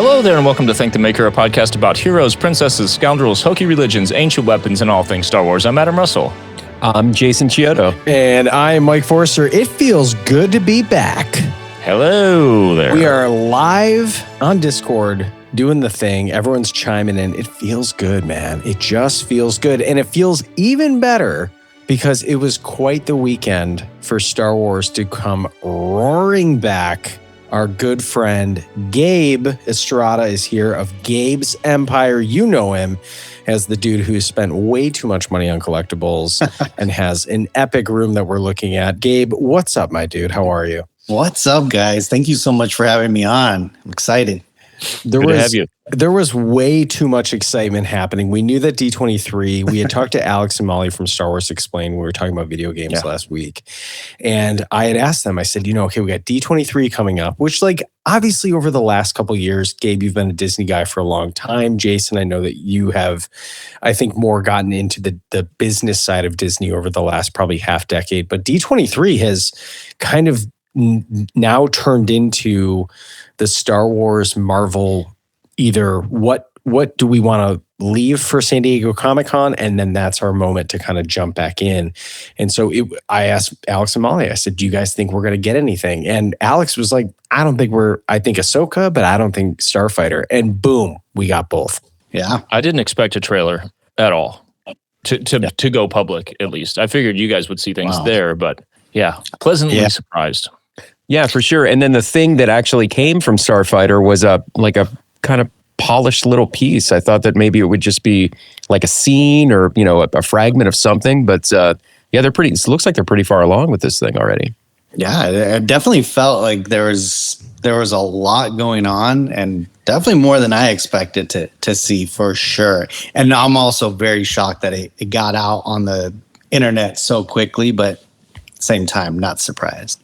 Hello there, and welcome to Thank the Maker, a podcast about heroes, princesses, scoundrels, hokey religions, ancient weapons, and all things Star Wars. I'm Adam Russell. I'm Jason Chiodo. And I'm Mike Forrester. It feels good to be back. Hello there. We are live on Discord doing the thing. Everyone's chiming in. It feels good, man. It just feels good. And it feels even better because it was quite the weekend for Star Wars to come roaring back. Our good friend Gabe Estrada is here of Gabe's Empire. You know him as the dude who spent way too much money on collectibles and has an epic room that we're looking at. Gabe, what's up, my dude? How are you? What's up, guys? Thank you so much for having me on. I'm excited. Good to have you. There was way too much excitement happening. We knew that D23, we had talked to Alex and Molly from Star Wars Explained when we were talking about video games last week. And I had asked them, I said, okay, we got D23 coming up, which obviously over the last couple of years, Gabe, you've been a Disney guy for a long time. Jason, I know that you have, I think, more gotten into the business side of Disney over the last probably half decade. But D23 has kind of now turned into the Star Wars Marvel, either what do we want to leave for San Diego Comic-Con, and then that's our moment to kind of jump back in. And so I asked Alex and Molly, I said, do you guys think we're going to get anything? And Alex was like, I think Ahsoka, but I don't think Starfighter. And boom, we got both. Yeah. I didn't expect a trailer at all to go public, at least. I figured you guys would see things there, but pleasantly surprised. Yeah, for sure. And then the thing that actually came from Starfighter was a kind of polished little piece. I thought that maybe it would just be like a scene or, a fragment of something. But they're pretty, it looks like they're pretty far along with this thing already. Yeah, it definitely felt like there was a lot going on, and definitely more than I expected to see, for sure. And I'm also very shocked that it got out on the internet so quickly, but at the same time, not surprised.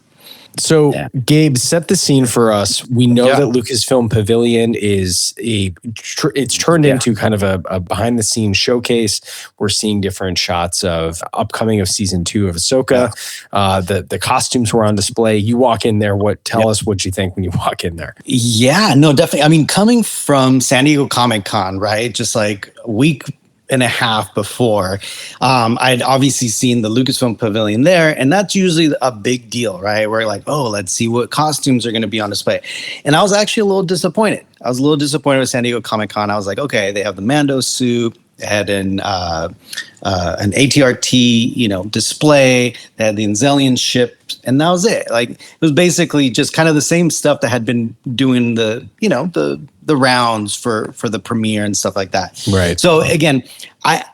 So, Gabe, set the scene for us. We know that Lucasfilm Pavilion is it's turned into kind of a behind the scenes showcase. We're seeing different shots of upcoming of season 2 of Ahsoka. The costumes were on display. You walk in there. Tell us what you think when you walk in there. Yeah, no, definitely. I mean, coming from San Diego Comic-Con, right? Just like a week and a half before, I'd obviously seen the Lucasfilm Pavilion there, and that's usually a big deal, right? We're like, let's see what costumes are going to be on display. And I was actually a little disappointed. I was a little disappointed with San Diego Comic-Con. I was like, okay, they have the Mando suit, they had an ATRT, display, they had the Anzelian ship, and that was it. Like, it was basically just kind of the same stuff that had been doing the rounds for the premiere and stuff like that. Right. So again, I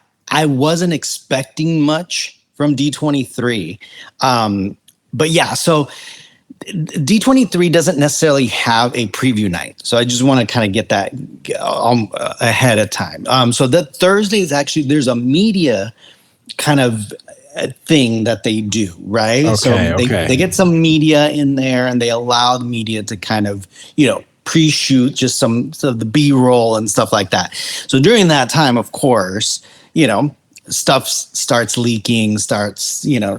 wasn't expecting much from D23. But yeah, so D23 doesn't necessarily have a preview night. So I just want to kind of get that ahead of time. So that Thursday is actually, there's a media kind of thing that they do, right? They get some media in there, and they allow the media to kind of, pre-shoot just some of the B-roll and stuff like that. So during that time, of course, stuff starts leaking,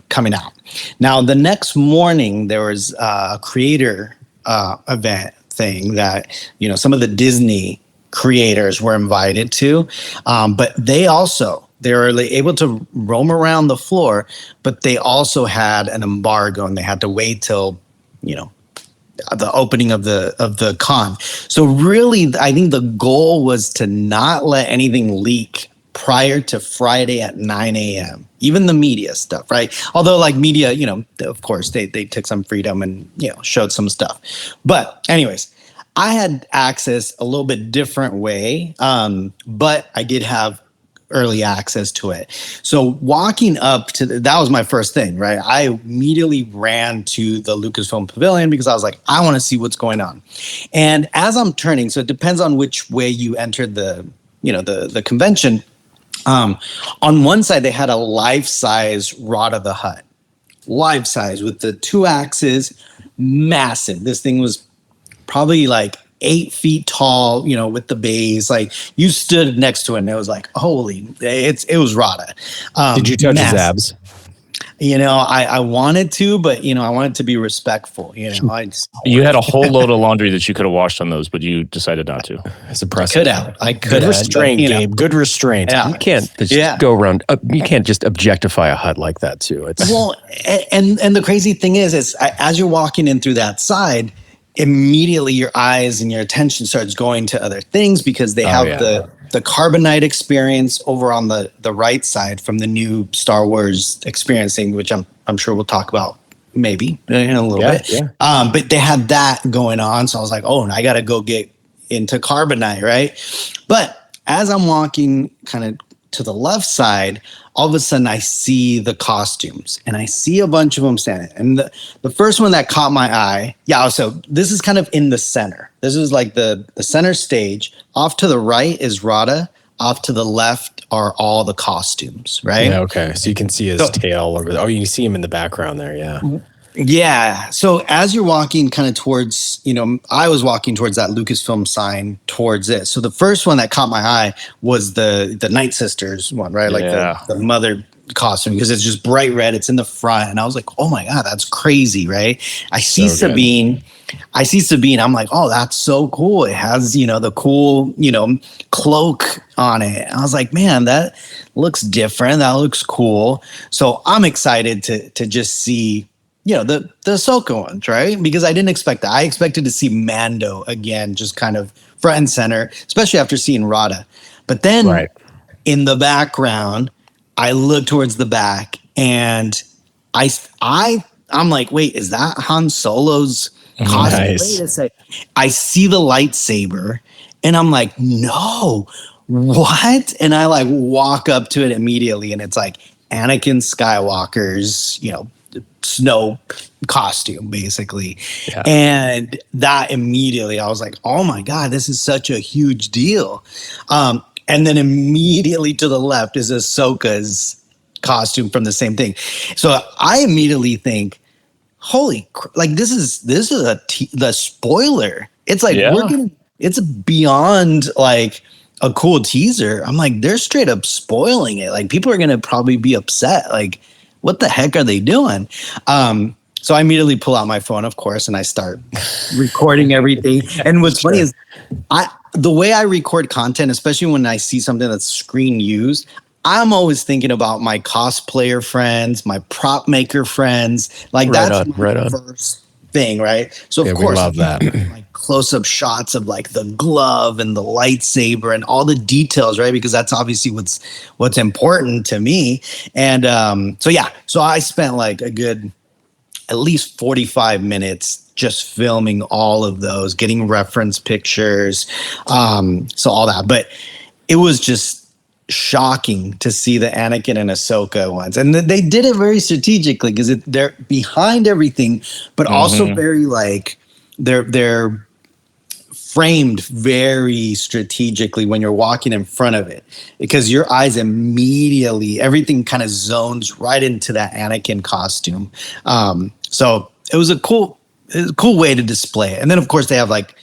coming out. Now, the next morning, there was a creator event thing that, some of the Disney creators were invited to. But they were able to roam around the floor, but they also had an embargo, and they had to wait till, the opening of the con. So really, I think the goal was to not let anything leak prior to Friday at 9 a.m. Even the media stuff, right? Although media, of course, they took some freedom and, showed some stuff. But anyways, I had access a little bit different way, but I did have early access to it. So walking up to that was my first thing, right? I immediately ran to the Lucasfilm Pavilion because I was like, I want to see what's going on. And as I'm turning, so it depends on which way you entered the convention. On one side, they had a life-size Rod of the Hutt, life-size with the 2 axes, massive. This thing was probably 8 feet tall, with the bays. You stood next to it, and it was like, holy, it was Rada. Did you touch his abs? I wanted to, but I wanted to be respectful. You had a whole load of laundry that you could have washed on those, but you decided not to. That's impressive. I could Good have. restraint, Gabe. Good restraint. Yeah. You can't just go around. You can't just objectify a hut like that too. Well, and the crazy thing is as you're walking in through that side, immediately your eyes and your attention starts going to other things because they have the carbonite experience over on the right side from the new Star Wars experiencing, which I'm sure we'll talk about maybe in a little bit. Yeah. But they had that going on. So I was like, oh, I got to go get into carbonite, right? But as I'm walking kind of to the left side, all of a sudden I see the costumes and I see a bunch of them standing. And the first one that caught my eye, so this is kind of in the center. This is like the center stage. Off to the right is Rada. Off to the left are all the costumes, right? Yeah, okay. So you can see his tail over there. Oh, you can see him in the background there, yeah. Yeah. So as you're walking kind of towards, I was walking towards that Lucasfilm sign towards it. So the first one that caught my eye was the Night Sisters one, right? Like the mother costume, because it's just bright red. It's in the front. And I was like, oh my God, that's crazy, right? I see Sabine. I'm like, oh, that's so cool. It has, the cool, cloak on it. I was like, man, that looks different. That looks cool. So I'm excited to just see the Ahsoka ones, right? Because I didn't expect that. I expected to see Mando again, just kind of front and center, especially after seeing Rada. But then in the background, I look towards the back and I'm like, wait, is that Han Solo's costume? Nice. Wait a second. I see the lightsaber and I'm like, no, what? And I like walk up to it immediately and it's like Anakin Skywalker's, snow costume basically. Yeah. And that immediately I was like, oh my God, this is such a huge deal. And then immediately to the left is Ahsoka's costume from the same thing. So I immediately think, this is the spoiler. It's like it's beyond like a cool teaser. I'm like, they're straight up spoiling it. Like people are going to probably be upset. Like, what the heck are they doing? So I immediately pull out my phone, of course, and I start recording everything. And what's funny is the way I record content, especially when I see something that's screen used, I'm always thinking about my cosplayer friends, my prop maker friends. Like that's my first thing, right? So of course, we love that. Like close-up shots of like the glove and the lightsaber and all the details, right? Because that's obviously what's important to me. And so I spent like a good at least 45 minutes just filming all of those, getting reference pictures, so all that. But it was just shocking to see the Anakin and Ahsoka ones. And they did it very strategically because they're behind everything, but also very like they're framed very strategically when you're walking in front of it, because your eyes immediately, everything kind of zones right into that Anakin costume. So it was a cool way to display it. And then of course they have like,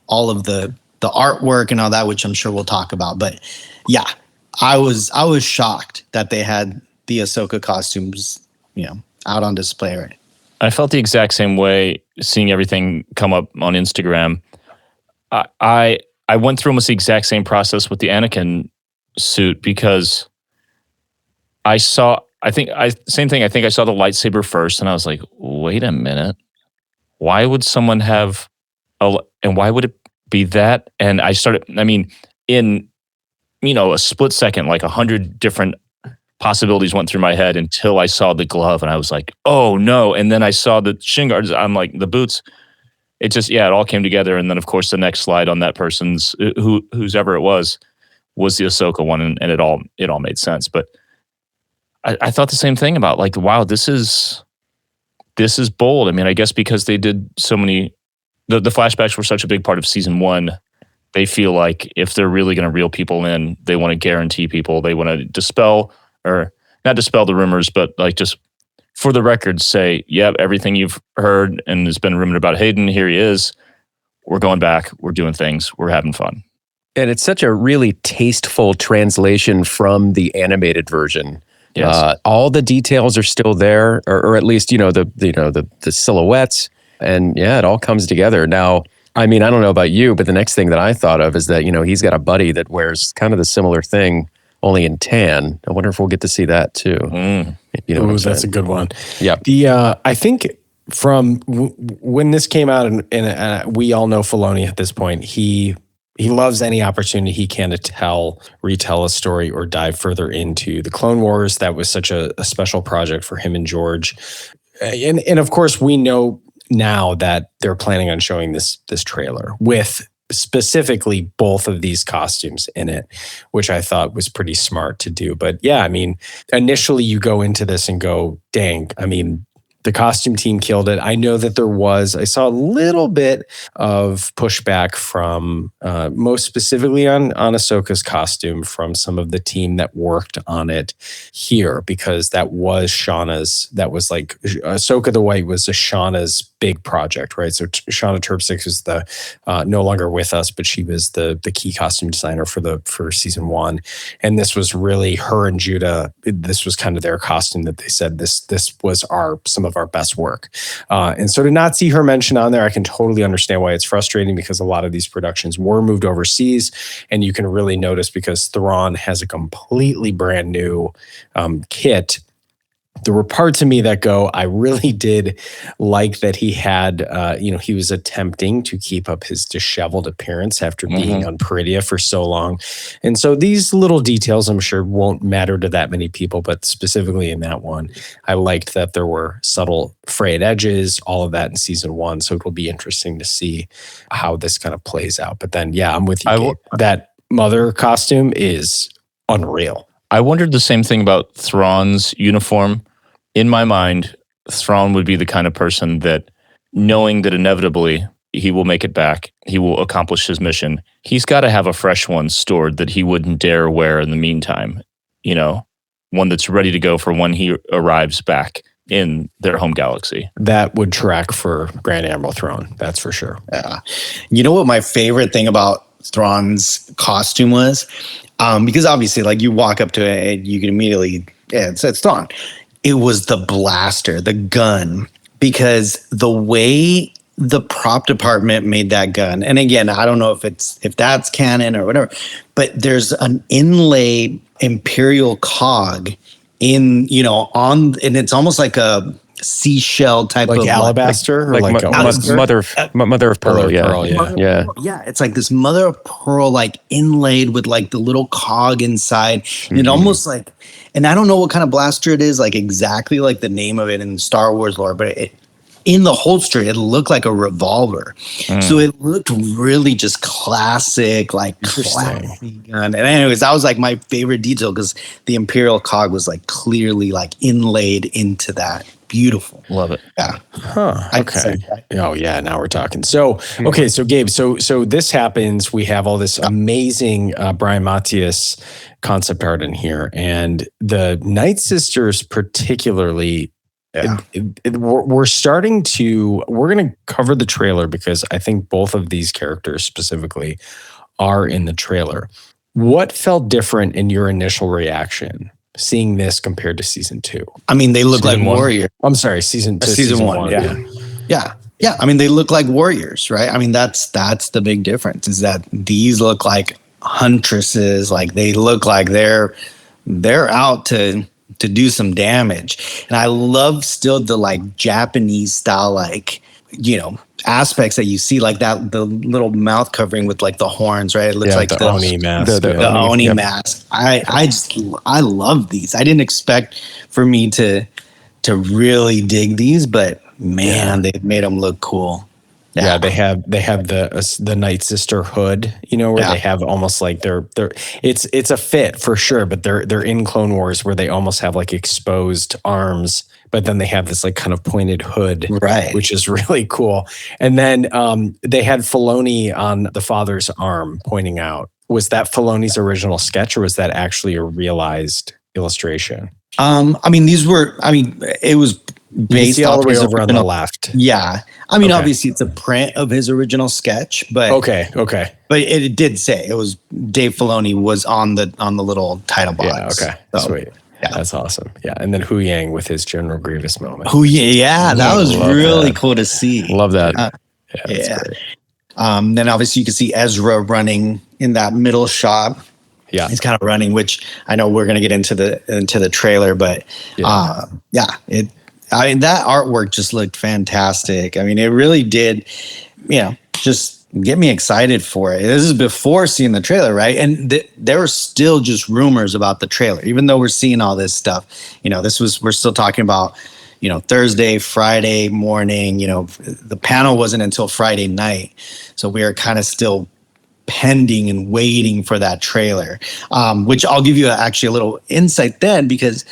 all of the artwork and all that, which I'm sure we'll talk about. But yeah, I was shocked that they had the Ahsoka costumes, out on display. Right. I felt the exact same way seeing everything come up on Instagram. I went through almost the exact same process with the Anakin suit because I saw the lightsaber first and I was like, wait a minute. Why would someone have and why would it be that? And I started, in a split second, like 100 different possibilities went through my head until I saw the glove and I was like, oh no. And then I saw the shin guards, I'm like, the boots. It just, it all came together. And then of course the next slide on that person's, whose ever it was the Ahsoka one. And it all made sense. But I thought the same thing about like, wow, this is bold. I guess because they did so many, the flashbacks were such a big part of season 1. They feel like if they're really going to reel people in, they want to guarantee people, they want to dispel, or not dispel the rumors, but like just for the record say, yep, everything you've heard and has been rumored about Hayden, here he is. We're going back. We're doing things. We're having fun. And it's such a really tasteful translation from the animated version Yes. All the details are still there, or at least the silhouettes, and yeah, it all comes together. Now, I mean, I don't know about you, but the next thing that I thought of is that he's got a buddy that wears kind of the similar thing, only in tan. I wonder if we'll get to see that too. Ooh, that's a good one. Yeah. I think from when this came out, and we all know Filoni at this point, he loves any opportunity he can to retell a story or dive further into the Clone Wars. That was such a special project for him and George. And of course, we know now that they're planning on showing this trailer with specifically both of these costumes in it, which I thought was pretty smart to do. But yeah, I mean, initially you go into this and go, dang, I mean, the costume team killed it. I know that I saw a little bit of pushback from, most specifically on Ahsoka's costume, from some of the team that worked on it here, because that was Ahsoka the White was Shauna's big project, right? So Shauna Terpsik is no longer with us, but she was the key costume designer for season 1. And this was really her and Judah. This was kind of their costume that they said this was some of our best work. And so to not see her mentioned on there, I can totally understand why it's frustrating, because a lot of these productions were moved overseas, and you can really notice because Thrawn has a completely brand new kit. There were parts of me that go, I really did like that he had, he was attempting to keep up his disheveled appearance after being on Peridia for so long. And so these little details, I'm sure, won't matter to that many people, but specifically in that one, I liked that there were subtle frayed edges, all of that in season 1. So it'll be interesting to see how this kind of plays out. But then, yeah, I'm with you, Gabe. That mother costume is unreal. I wondered the same thing about Thrawn's uniform. In my mind, Thrawn would be the kind of person that, knowing that inevitably he will make it back, he will accomplish his mission, he's got to have a fresh one stored that he wouldn't dare wear in the meantime. One that's ready to go for when he arrives back in their home galaxy. That would track for Grand Admiral Thrawn, that's for sure. Yeah. You know what my favorite thing about Thrawn's costume was? Because obviously, like, you walk up to it and you can immediately, it's Thrawn. It was the blaster, the gun, because the way the prop department made that gun, and again, I don't know if that's canon or whatever, but there's an inlaid Imperial cog and it's almost like a seashell type like of alabaster, like mother of pearl. Yeah, it's like this mother of pearl, like inlaid with like the little cog inside, and it almost like, and I don't know what kind of blaster it is, like exactly like the name of it in Star Wars lore, but in the holster, it looked like a revolver. So it looked really just classic, like classic gun. And anyways, that was like my favorite detail, because the Imperial cog was like clearly like inlaid into that. Beautiful. Love it. Yeah. Huh. Okay. Oh yeah. Now we're talking. So, okay. So Gabe, so this happens. We have all this amazing Brian Matthias concept art in here, and the Night Sisters particularly. Yeah. We're going to cover the trailer, because I think both of these characters specifically are in the trailer. What felt different in your initial reaction seeing this compared to season 2? I mean, they look like warriors. I'm sorry, season 1. Yeah. I mean, they look like warriors, right? I mean, that's the big difference, is that these look like huntresses. Like, they look like they're out to do some damage. And I love still the like Japanese style, like, aspects that you see, like that, the little mouth covering with like the horns, right? It looks like the Oni mask. The Oni mask. I love these. I didn't expect for me to really dig these, but man, they made them look cool. Yeah, they have the Night Sister hood, where they have almost like it's a fit for sure, but they're in Clone Wars where they almost have like exposed arms, but then they have this like kind of pointed hood, right, which is really cool. And then they had Filoni on the father's arm pointing out. Was that Filoni's original sketch, or was that actually a realized illustration? I mean, it was based all the way over on the left. Yeah. I mean, obviously it's a print of his original sketch, but okay. But it did say it was Dave Filoni was on the little title box. Yeah, okay. So, Sweet. That's awesome. Yeah, and then Hu Yang with his General Grievous moment. That was really cool to see. Love that. That's great. Then obviously you can see Ezra running in that middle shot. Yeah, he's kind of running, which I know we're going to get into the trailer, but I mean, that artwork just looked fantastic. I mean, it really did, just get me excited for it. This is before seeing the trailer, right? And there were still just rumors about the trailer, even though we're seeing all this stuff. We're still talking about, Thursday, Friday morning. The panel wasn't until Friday night, so we are kind of still pending and waiting for that trailer. Which I'll give you actually a little insight then, because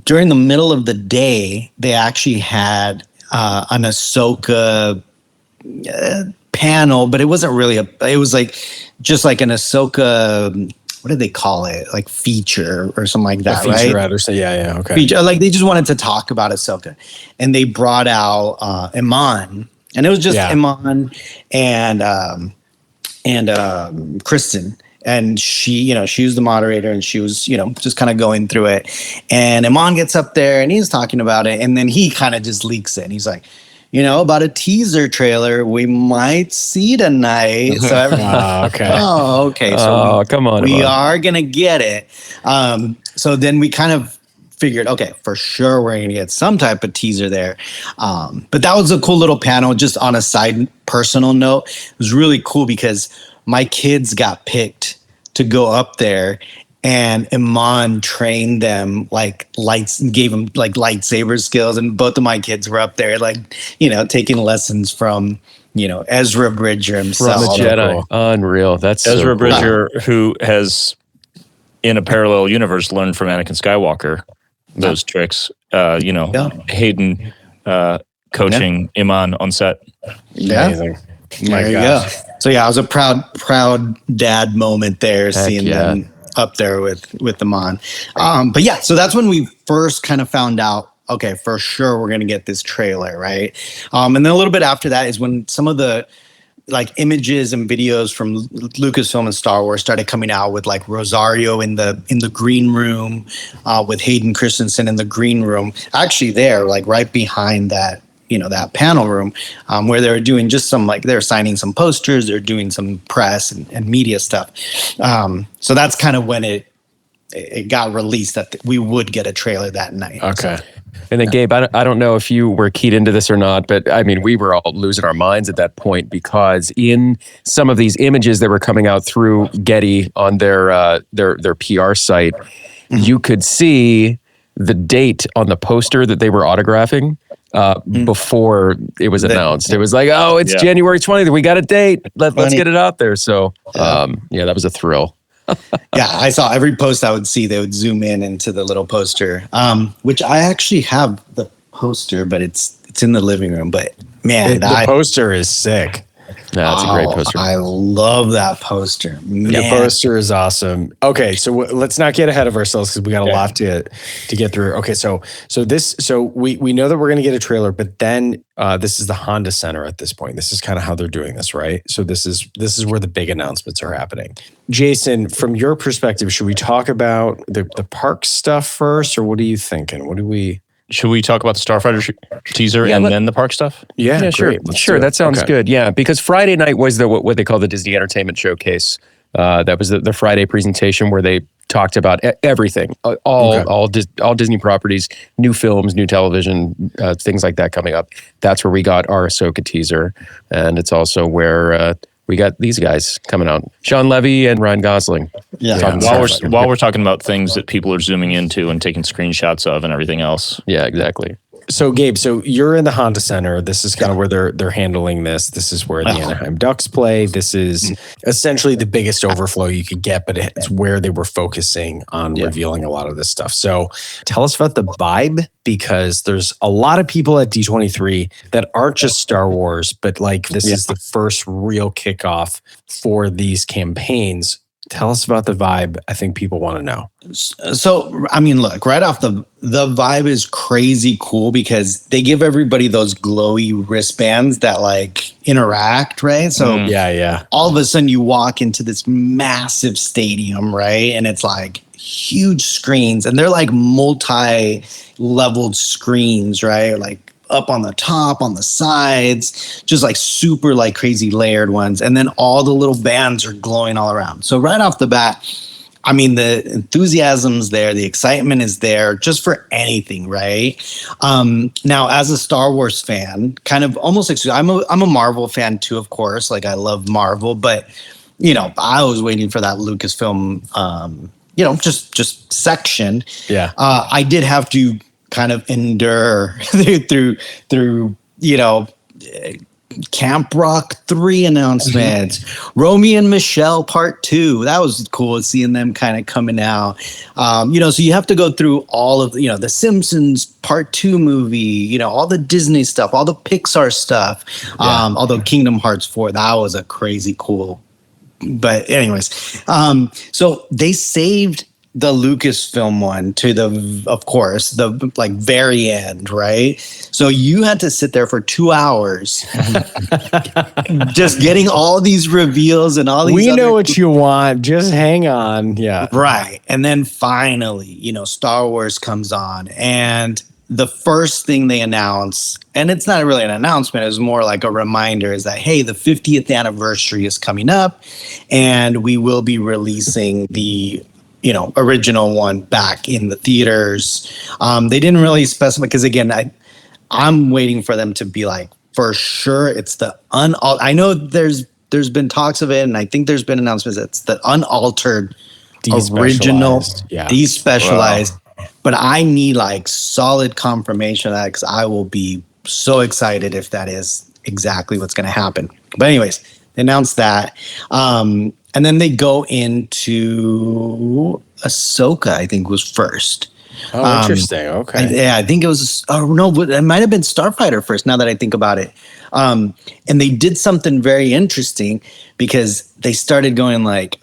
during the middle of the day, they actually had an Ahsoka panel, but it wasn't really it was like just like an Ahsoka, what did they call it? Like feature or something like that, right? Featurette or so. Yeah, okay. Feature, like they just wanted to talk about Ahsoka, and they brought out Iman, and it was just Iman and Kristen. And she was the moderator, and she was, just kind of going through it. And Iman gets up there and he's talking about it, and then he kind of just leaks it. And he's like, about a teaser trailer we might see tonight. So okay. Oh, okay. So come on. We are gonna get it. So then we kind of figured, okay, for sure we're gonna get some type of teaser there. But that was a cool little panel. Just on a side personal note, it was really cool because my kids got picked to go up there, and Iman trained them gave them like lightsaber skills, and both of my kids were up there, taking lessons from, Ezra Bridger himself. From the Jedi. Unreal. That's Ezra Bridger, who has, in a parallel universe, learned from Anakin Skywalker those tricks. Hayden coaching Iman on set. Yeah. Amazing. There you go. So it was a proud dad moment there, seeing them up there with Iman. But so that's when we first kind of found out, okay, for sure we're going to get this trailer, right? And then a little bit after that is when some of the images and videos from Lucasfilm and Star Wars started coming out, with Rosario in the green room, with Hayden Christensen in the green room, actually there, right behind that, that panel room, where they were doing just some, they're signing some posters, they're doing some press and media stuff. So that's kind of when it got released that we would get a trailer that night. Okay. And then Gabe, I don't know if you were keyed into this or not, but I mean, we were all losing our minds at that point, because in some of these images that were coming out through Getty on their PR site, you could see the date on the poster that they were autographing before it was announced. It was like, oh, it's January 20th. We got a date. Let's get it out there. So, that was a thrill. I saw every post I would see, they would zoom in into the little poster, which I actually have the poster, but it's in the living room. But man, the poster is sick. That's a great poster. I love that poster. Man. The poster is awesome. Okay, so let's not get ahead of ourselves, because we got a lot to get through. Okay, so we know that we're going to get a trailer, but then this is the Honda Center at this point. This is kind of how they're doing this, right? So this is where the big announcements are happening. Jason, from your perspective, should we talk about the park stuff first, or what are you thinking? Should we talk about the Starfighter teaser and then the park stuff? Yeah, sure. Sure, that sounds good. Yeah, because Friday night was what they call the Disney Entertainment Showcase. That was the Friday presentation where they talked about everything, all Disney properties, new films, new television, things like that coming up. That's where we got our Ahsoka teaser, and it's also where we got these guys coming out, Sean Levy and Ryan Gosling. Yeah. While we're talking about things that people are zooming into and taking screenshots of and everything else. Yeah, exactly. So Gabe, so you're in the Honda Center. This is kind of where they're handling this. This is where the Anaheim Ducks play. This is essentially the biggest overflow you could get, but it's where they were focusing on revealing a lot of this stuff. So tell us about the vibe, because there's a lot of people at D23 that aren't just Star Wars, but this is the first real kickoff for these campaigns. Tell us about the vibe. I think people want to know. So, I mean, look, right off the vibe is crazy cool, because they give everybody those glowy wristbands that interact, right? So yeah. All of a sudden you walk into this massive stadium, right? And it's huge screens, and they're like multi-leveled screens, right? Like up on the top, on the sides, just like super like crazy layered ones. And then all the little bands are glowing all around. So right off the bat, I mean, the enthusiasm's there, the excitement is there just for anything, right? Now, as a Star Wars fan, kind of almost I'm a Marvel fan too, of course. Like I love Marvel, but I was waiting for that Lucasfilm, just section. Yeah. I did have to kind of endure through Camp Rock 3 announcements, Romeo and Michelle Part 2. That was cool seeing them kind of coming out. So you have to go through all of the Simpsons Part 2 movie, all the Disney stuff, all the Pixar stuff. Although Kingdom Hearts 4, that was a crazy cool. But anyways, so they saved the Lucasfilm one to the like very end, right? So you had to sit there for 2 hours just getting all these reveals and all these. We know what you want. Just hang on. Yeah. Right. And then finally, Star Wars comes on, and the first thing they announce, and it's not really an announcement, it's more like a reminder, is that, hey, the 50th anniversary is coming up, and we will be releasing the original one back in the theaters. They didn't really specify, because again, I'm waiting for them to be like, for sure, it's the I know there's been talks of it, and I think there's been announcements that it's the unaltered original, despecialized. Wow. But I need like solid confirmation of that, because I will be so excited if that is exactly what's going to happen. But anyways, they announced that. And then they go into Ahsoka, I think was first. Oh, interesting. Okay. I think it was, it might have been Starfighter first, now that I think about it. And they did something very interesting, because they started going like,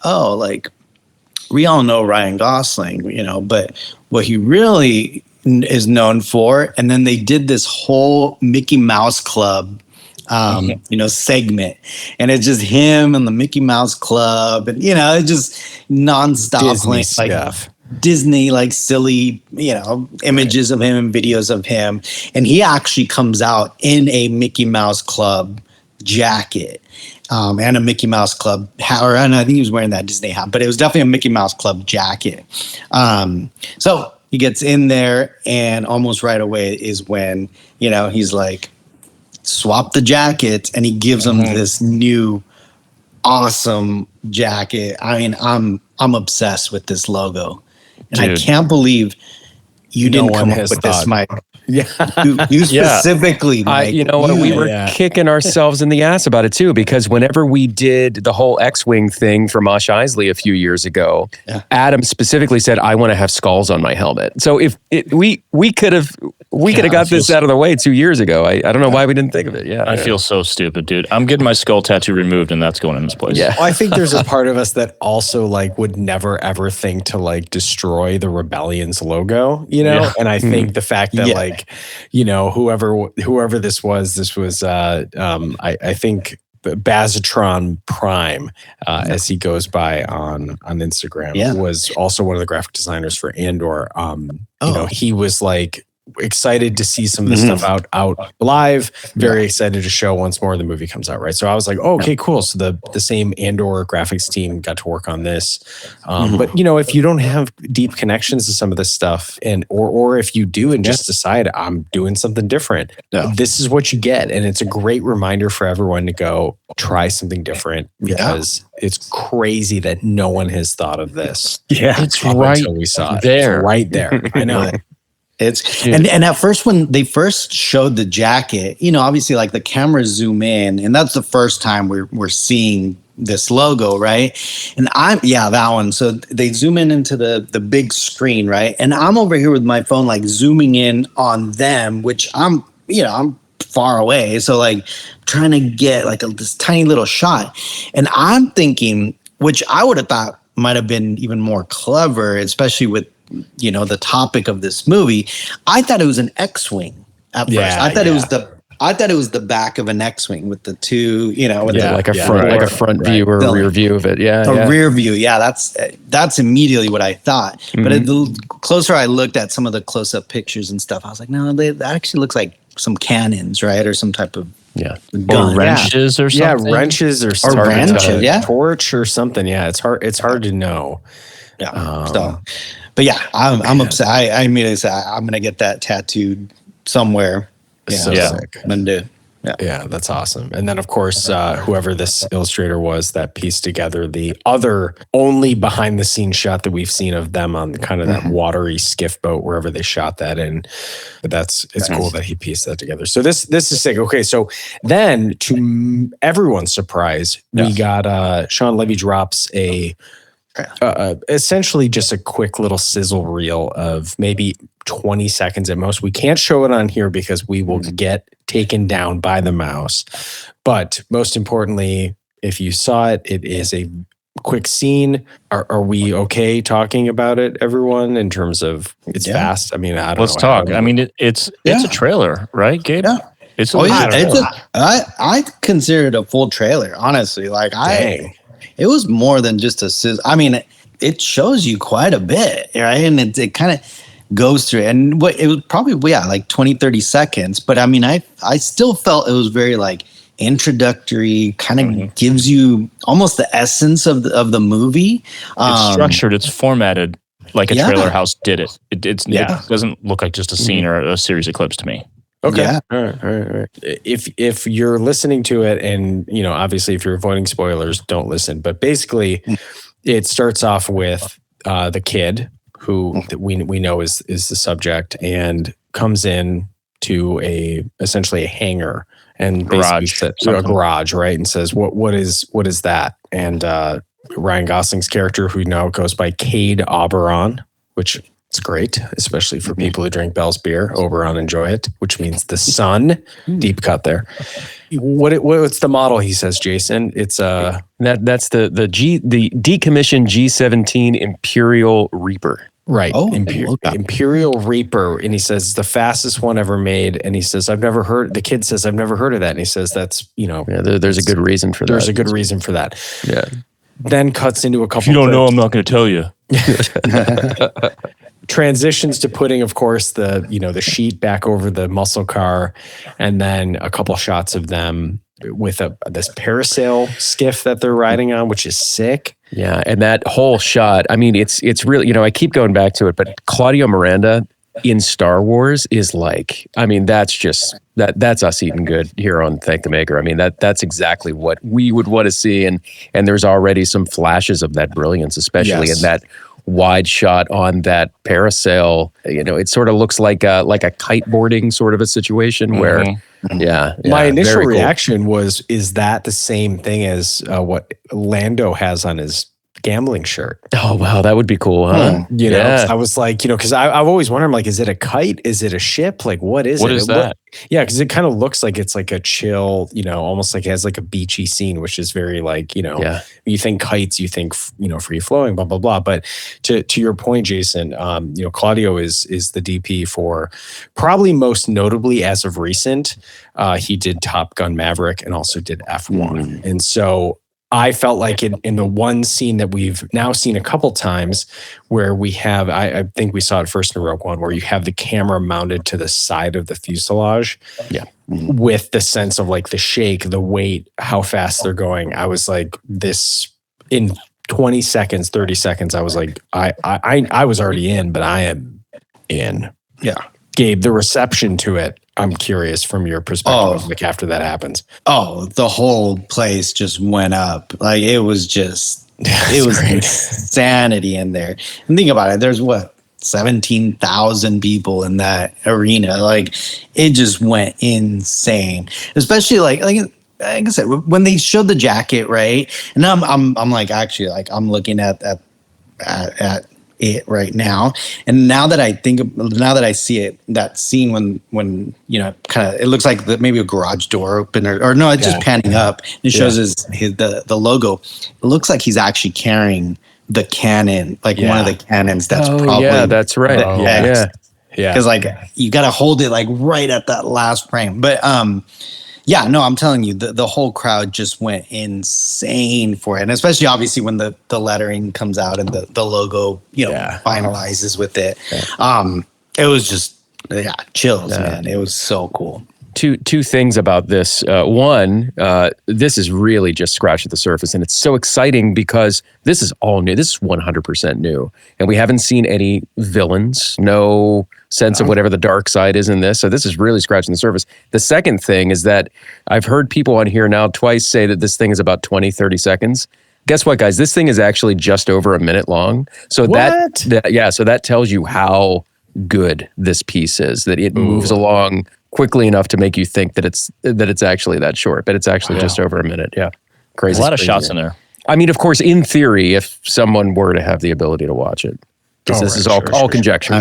we all know Ryan Gosling, but what he really is known for. And then they did this whole Mickey Mouse Club segment, and it's just him and the Mickey Mouse Club, and it's just nonstop Disney stuff. Disney, like silly, images of him and videos of him. And he actually comes out in a Mickey Mouse Club jacket, and a Mickey Mouse Club hat, and I think he was wearing that Disney hat, but it was definitely a Mickey Mouse Club jacket. So he gets in there, and almost right away is when, he's like, swap the jackets, and he gives him this new awesome jacket. I mean, I'm obsessed with this logo, and dude, I can't believe you didn't come up with this, Mike. Yeah, you specifically. Mike, we were kicking ourselves in the ass about it too, because whenever we did the whole X-Wing thing for Mos Eisley a few years ago, Adam specifically said, "I want to have skulls on my helmet." So if we could have got this out of the way 2 years ago. I don't know why we didn't think of it. Yeah, I feel so stupid, dude. I'm getting my skull tattoo removed, and that's going in this place. Yeah, well, I think there's a part of us that also like would never ever think to like destroy the Rebellion's logo, And I think the fact that like, whoever this was I think Bazatron Prime, as he goes by on Instagram, was also one of the graphic designers for Andor. He was like excited to see some of the stuff out live, very excited to show once more the movie comes out, right? So I was like, oh, okay, cool. So the same Andor graphics team got to work on this. But if you don't have deep connections to some of this stuff, and or if you do and just decide I'm doing something different, this is what you get. And it's a great reminder for everyone to go try something different, because it's crazy that no one has thought of this. Yeah, it's right until we saw there. It's right there. I know. It's and at first, when they first showed the jacket, obviously like the cameras zoom in, and that's the first time we're seeing this logo, right? And that one. So they zoom in into the big screen, right? And I'm over here with my phone, like zooming in on them, which I'm far away, so like trying to get like this tiny little shot, and I'm thinking, which I would have thought might have been even more clever, especially with the topic of this movie. I thought it was an X-Wing at first. I thought I thought it was the back of an X-wing with the two, with like a front view or a rear view of it. Yeah, rear view. Yeah, that's immediately what I thought. But the closer I looked at some of the close-up pictures and stuff, I was like, no, that actually looks like some cannons, right, or some type of gun. Or wrenches or something. Yeah, wrenches or something. Or wrenches, torch or something. Yeah, it's hard to know. Yeah. But yeah, I'm upset. I immediately said I'm gonna get that tattooed somewhere. Sick. I'm gonna do. Yeah, that's awesome. And then, of course, whoever this illustrator was that pieced together the other only behind the scenes shot that we've seen of them on kind of that watery skiff boat, wherever they shot that in. But it's cool that he pieced that together. So this is sick. Okay, so then to everyone's surprise, we got Sean Levy drops essentially just a quick little sizzle reel of maybe 20 seconds at most. We can't show it on here because we will get taken down by the mouse. But most importantly, if you saw it, it is a quick scene. Are we okay talking about it, everyone, in terms of it's fast? I mean, I don't know. Let's talk. I mean, it's a trailer, right, Gabe? Yeah. It's I consider it a full trailer, honestly. It was more than just a sizzle. I mean, it shows you quite a bit, right? And it kind of goes through. And it was probably, like 20, 30 seconds. But I mean, I still felt it was very like introductory, kind of gives you almost the essence of the movie. It's structured, it's formatted like a trailer house did it. It doesn't look like just a scene or a series of clips to me. Okay. Yeah. All right. If you're listening to it, and obviously if you're avoiding spoilers, don't listen. But basically, it starts off with the kid who we know is the subject, and comes in to essentially a hangar and a garage, right? And says, "What is that?" And Ryan Gosling's character, who now goes by Cade Oberon, which it's great, especially for people who drink Bell's beer. Oberon enjoy it, which means the sun. Deep cut there. What's the model? He says, Jason. It's that's the decommissioned G17 Imperial Reaper. Right. Imperial Reaper. And he says it's the fastest one ever made. And he says, the kid says, I've never heard of that. And he says, that's, there's a good reason for that. There's a good reason for that. Yeah. Then cuts into a couple. If you don't know, I'm not going to tell you. Transitions to putting, of course, the sheet back over the muscle car, and then a couple shots of them with this parasail skiff that they're riding on, which is sick. Yeah, and that whole shot, I mean, it's really, I keep going back to it, but Claudio Miranda in Star Wars is like, I mean, that's us eating good here on Thank the Maker. I mean, that's exactly what we would want to see, and there's already some flashes of that brilliance, especially in that wide shot on that parasail. It sort of looks like a kiteboarding sort of a situation where my initial reaction was, is that the same thing as what Lando has on his gambling shirt? Oh wow, that would be cool, huh? I was like, because I've always wondered, like, is it a kite? Is it a ship? Like, what is it? What is that? Because it kind of looks like it's like a chill, almost like it has like a beachy scene, which is very like, you think kites, you think, free flowing, blah, blah, blah. But to your point, Jason, Claudio is the DP for probably most notably as of recent. He did Top Gun Maverick and also did F1. And so I felt like in the one scene that we've now seen a couple times where we have, I think we saw it first in Rogue One, where you have the camera mounted to the side of the fuselage with the sense of like the shake, the weight, how fast they're going. I was like, this in 20 seconds, 30 seconds, I was like, I was already in, but I am in. Yeah. Gabe, the reception to it, I'm curious from your perspective, like after that happens. Oh, the whole place just went up. Like it was insanity in there. And think about it. There's 17,000 people in that arena. Like it just went insane. Especially like I said, when they showed the jacket, right? And I'm like, actually, like I'm looking at it right now, and now that I see it, that scene when kind of it looks like maybe a garage door open or no, it's just panning up. It shows the logo. It looks like he's actually carrying the cannon, like one of the cannons. That's probably that's right. Yeah. Because like you got to hold it like right at that last frame. But yeah, no, I'm telling you, the whole crowd just went insane for it. And especially obviously when the lettering comes out and the logo, finalizes with it. Yeah. It was just chills, man. It was so cool. Two things about this. One, this is really just scratched at the surface, and it's so exciting because this is all new. This is 100% new, and we haven't seen any villains, no sense of whatever the dark side is in this. So this is really scratching the surface. The second thing is that I've heard people on here now twice say that this thing is about 20, 30 seconds. Guess what, guys? This thing is actually just over a minute long. So so that tells you how good this piece is, that it moves along quickly enough to make you think that it's actually that short, but it's actually just over a minute. Yeah. Crazy. A lot of shots in there. I mean, of course, in theory, if someone were to have the ability to watch it, this is all conjecture.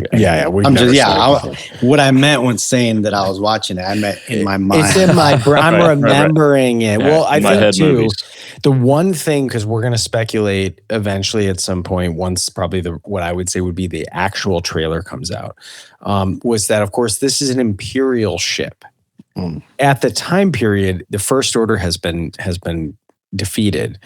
What I meant when saying that I was watching it, I meant in my mind. It's in my brain. I'm remembering it. Yeah, well, I think too, movies. the one thing, because we're going to speculate eventually at some point, once probably what I would say would be the actual trailer comes out, was that, of course, this is an Imperial ship. At the time period, the First Order has been defeated.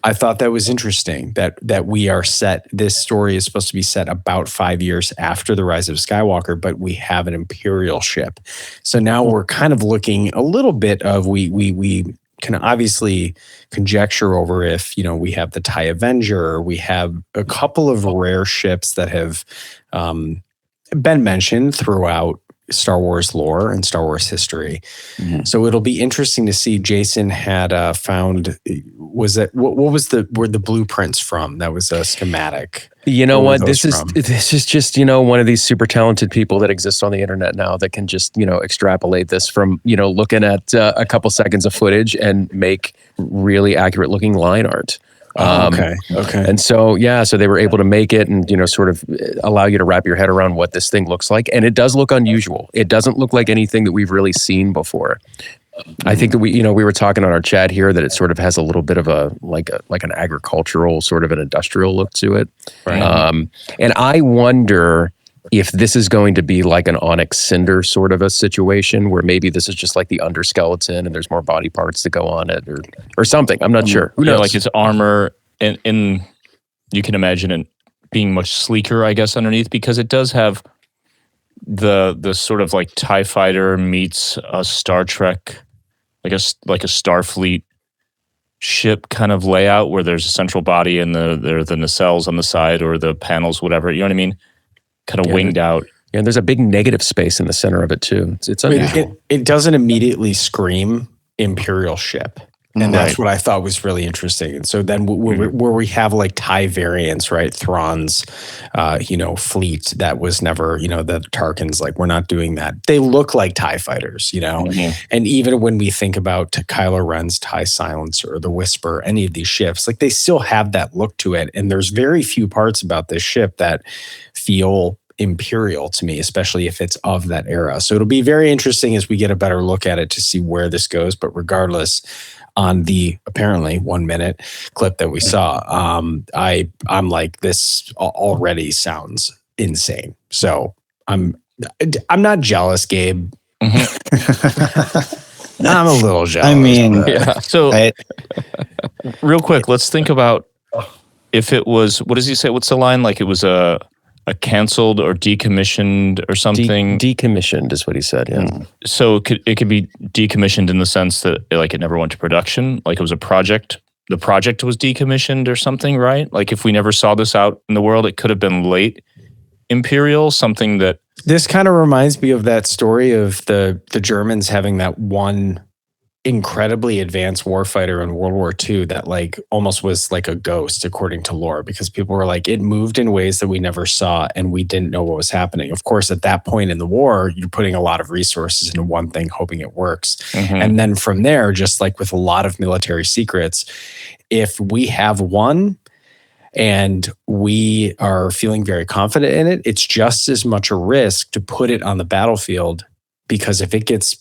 I thought that was interesting that we are set. This story is supposed to be set about 5 years after the rise of Skywalker, but we have an Imperial ship. So now we're kind of looking a little bit of we can obviously conjecture over if we have the TIE Avenger. We have a couple of rare ships that have been mentioned throughout Star Wars lore and Star Wars history. So it'll be interesting to see. Jason had found, was that what was were the blueprints from? That was a schematic. You know what? This is just one of these super talented people that exist on the internet now that can just extrapolate this from looking at a couple seconds of footage and make really accurate looking line art. Okay. And so they were able to make it and sort of allow you to wrap your head around what this thing looks like, and it does look unusual. It doesn't look like anything that we've really seen before. I think that we were talking on our chat here that it sort of has a little bit of a like an agricultural sort of an industrial look to it. Right. And I wonder if this is going to be like an Onyx Cinder sort of a situation where maybe this is just like the underskeleton and there's more body parts that go on it or something. I'm not sure. Who knows? Like its armor and you can imagine it being much sleeker, I guess, underneath, because it does have the sort of like TIE Fighter meets a Star Trek, like a Starfleet ship kind of layout where there's a central body and there are the nacelles on the side or the panels, whatever. You know what I mean? Kind of winged out. Yeah, and there's a big negative space in the center of it too. It's unusual. It doesn't immediately scream Imperial ship. And that's what I thought was really interesting. And so then where we have like TIE variants, right? Thrawn's, fleet that was never, the Tarkins, like we're not doing that. They look like TIE fighters, And even when we think about Kylo Ren's TIE Silencer or the Whisper, any of these ships, like they still have that look to it. And there's very few parts about this ship that feel Imperial to me, especially if it's of that era. So it'll be very interesting as we get a better look at it to see where this goes. But regardless, on the apparently 1 minute clip that we saw, I'm like, this already sounds insane. So I'm not jealous, Gabe. I'm a little jealous. I mean, So real quick, let's think about if it was, what does he say? What's the line? Like it was a canceled or decommissioned or something. Decommissioned is what he said. Yeah. So it could be decommissioned in the sense that like it never went to production. Like it was a project. The project was decommissioned or something, right? Like if we never saw this out in the world, it could have been late Imperial, something that. This kind of reminds me of that story of the Germans having that one incredibly advanced warfighter in World War II that like almost was like a ghost according to lore, because people were like, it moved in ways that we never saw and we didn't know what was happening. Of course, at that point in the war, you're putting a lot of resources into one thing, hoping it works. And then from there, just like with a lot of military secrets, if we have one and we are feeling very confident in it, it's just as much a risk to put it on the battlefield, because if it gets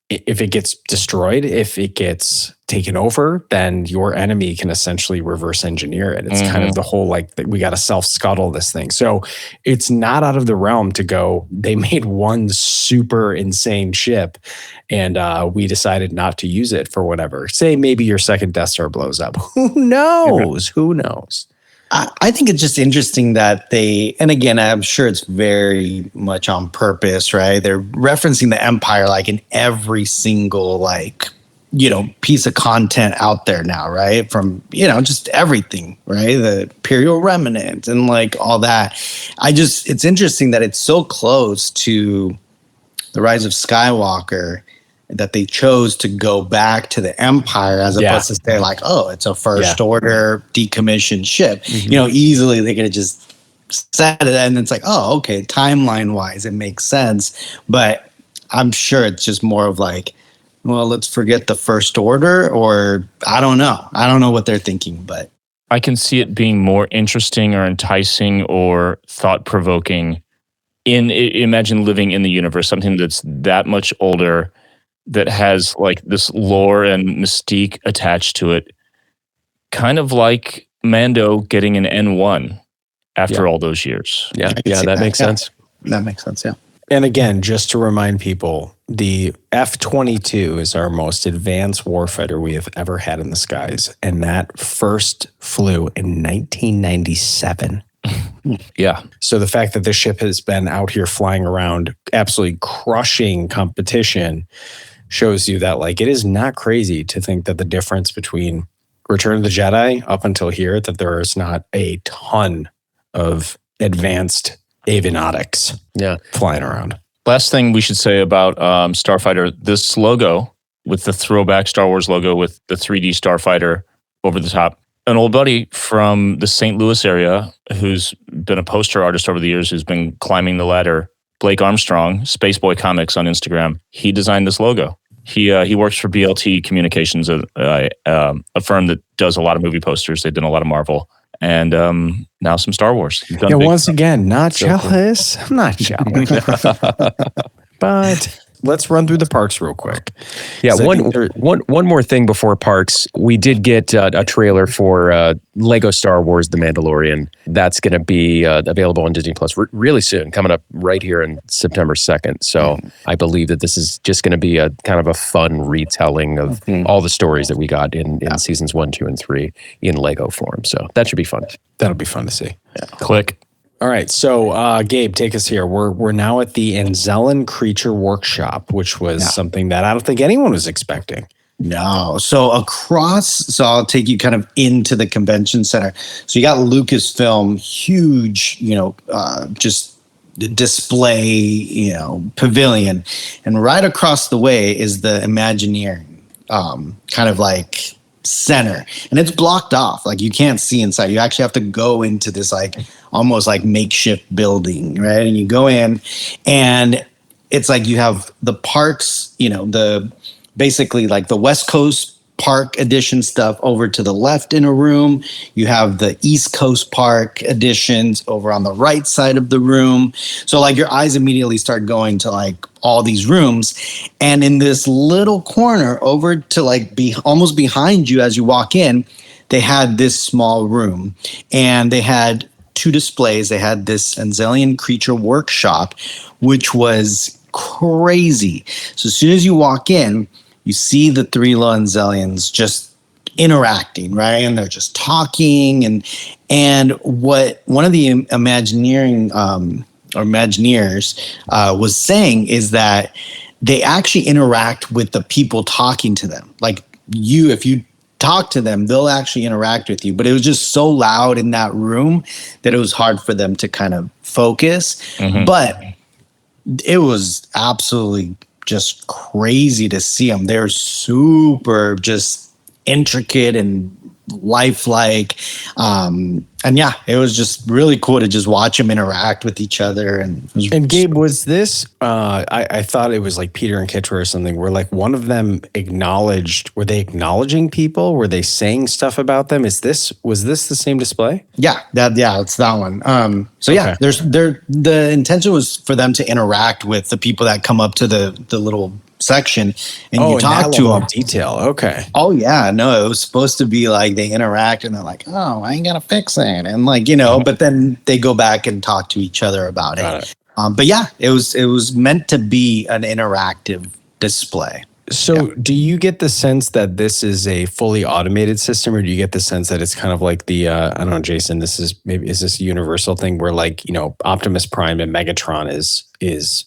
if it gets destroyed, if it gets taken over, then your enemy can essentially reverse engineer it. It's kind of the whole like we got to self-scuttle this thing. So it's not out of the realm to go, they made one super insane ship and we decided not to use it for whatever. Say maybe your second Death Star blows up. Who knows? Who knows? I think it's just interesting that and again, I'm sure it's very much on purpose, right? They're referencing the Empire like in every single like, piece of content out there now, right? From, just everything, right? The Imperial Remnant and like all that. It's interesting that it's so close to The Rise of Skywalker that they chose to go back to the Empire as opposed to say like, oh, it's a first order decommissioned ship. Easily they could have just said it and it's like, oh, okay, timeline wise, it makes sense. But I'm sure it's just more of like, well, let's forget the first order, or I don't know. I don't know what they're thinking, but I can see it being more interesting or enticing or thought-provoking imagine living in the universe, something that's that much older, that has like this lore and mystique attached to it, kind of like Mando getting an N1 after all those years. Yeah, that makes sense. That makes sense, yeah. And again, just to remind people, the F-22 is our most advanced warfighter we have ever had in the skies. And that first flew in 1997. Yeah. So the fact that this ship has been out here flying around, absolutely crushing competition, shows you that like it is not crazy to think that the difference between Return of the Jedi up until here, that there is not a ton of advanced avionics flying around. Last thing we should say about Starfighter, this logo with the throwback Star Wars logo with the 3D Starfighter over the top. An old buddy from the St. Louis area who's been a poster artist over the years, who's been climbing the ladder, Blake Armstrong, Spaceboy Comics on Instagram, he designed this logo. He works for BLT Communications, a firm that does a lot of movie posters. They've done a lot of Marvel. And now some Star Wars. Once again, not jealous. I'm not jealous. But let's run through the parks real quick. Yeah, one more thing before parks. We did get a trailer for Lego Star Wars: The Mandalorian. That's going to be available on Disney Plus really soon, coming up right here in September 2nd. So I believe that this is just going to be a kind of a fun retelling of all the stories that we got in seasons 1, 2, and 3 in Lego form. So that should be fun. That'll be fun to see. Yeah. Click. All right, so Gabe, take us here. We're now at the Anzellan Creature Workshop, which was something that I don't think anyone was expecting. No. So I'll take you kind of into the convention center. So you got Lucasfilm, huge, just display, pavilion. And right across the way is the Imagineering, kind of like center, and it's blocked off. Like you can't see inside. You actually have to go into this like almost like makeshift building, right? And you go in, and it's like you have the parks, the basically like the West Coast Park edition stuff over to the left in a room. You have the East Coast Park editions over on the right side of the room. So like your eyes immediately start going to like all these rooms. And in this little corner over to like almost behind you as you walk in, they had this small room, and they had 2 displays. They had this Anzellan Creature Workshop, which was crazy. So as soon as you walk in, you see the 3 Anzellans just interacting, right? And they're just talking. And what one of the Imagineering or Imagineers was saying is that they actually interact with the people talking to them. Like if you talk to them, they'll actually interact with you. But it was just so loud in that room that it was hard for them to kind of focus. But it was absolutely just crazy to see them. They're super just intricate and lifelike. And yeah, it was just really cool to just watch them interact with each other. And Gabe, was this, I thought it was like Peter and Kitra or something, where like one of them were they acknowledging people? Were they saying stuff about them? Was this the same display? Yeah, it's that one. The intention was for them to interact with the people that come up to the little section, and you in that talk to level them. of detail. Okay. Oh yeah, no, it was supposed to be like they interact and they're like, oh, I ain't gonna fix it, and like but then they go back and talk to each other about it. But yeah, it was meant to be an interactive display. So do you get the sense that this is a fully automated system, or do you get the sense that it's kind of like the, I don't know, Jason, is this a universal thing where like, Optimus Prime and Megatron is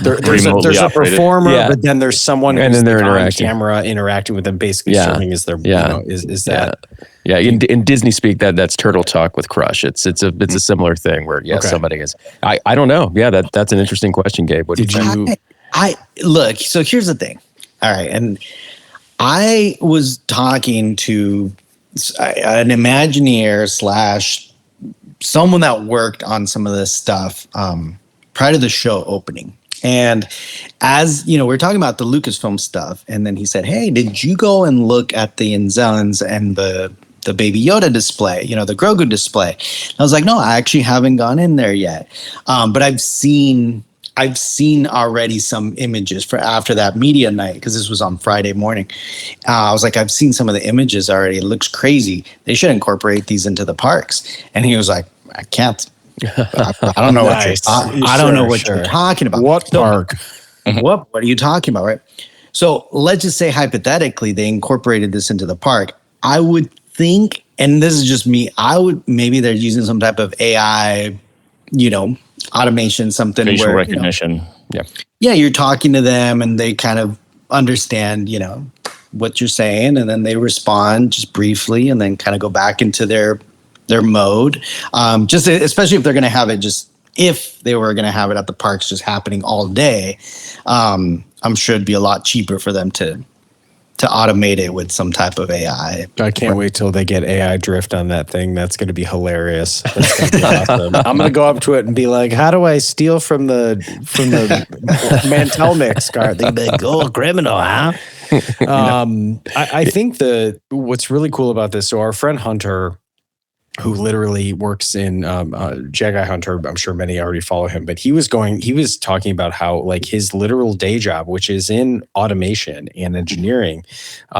there's a performer, but then there's someone and who's then they're on interacting. camera interacting with them, basically serving as their, is that? Yeah, in Disney speak, that's Turtle Talk with Crush. It's a similar thing where somebody is. I don't know. Yeah, that's an interesting question, Gabe. What did you? I look. So here's the thing. All right, and I was talking to an Imagineer / someone that worked on some of this stuff prior to the show opening. And as we're talking about the Lucasfilm stuff, and then he said, "Hey, did you go and look at the Inzelans and the Baby Yoda display, the Grogu display?" And I was like, "No, I actually haven't gone in there yet, but I've seen already some images for after that media night, because this was on Friday morning. I was like, I've seen some of the images already. It looks crazy. They should incorporate these into the parks." And he was like, "I can't. I don't know what I don't know what you're talking about. What park? What are you talking about, right?" So let's just say hypothetically they incorporated this into the park. I would think, and this is just me, maybe they're using some type of AI, automation, something facial where recognition. You're talking to them and they kind of understand what you're saying, and then they respond just briefly and then kind of go back into their mode, just especially if they're going to have it if they were going to have it at the parks just happening all day. I'm sure it'd be a lot cheaper for them to automate it with some type of AI. I can't wait till they get AI drift on that thing. That's going to be hilarious. That's going to be awesome. I'm going to go up to it and be like, "How do I steal from the Mantel mix card?" They'd be like, "Oh, criminal, huh?" I think what's really cool about this. So our friend Hunter, who literally works in Jedi Hunter, I'm sure many already follow him, but he was talking about how like his literal day job, which is in automation and engineering,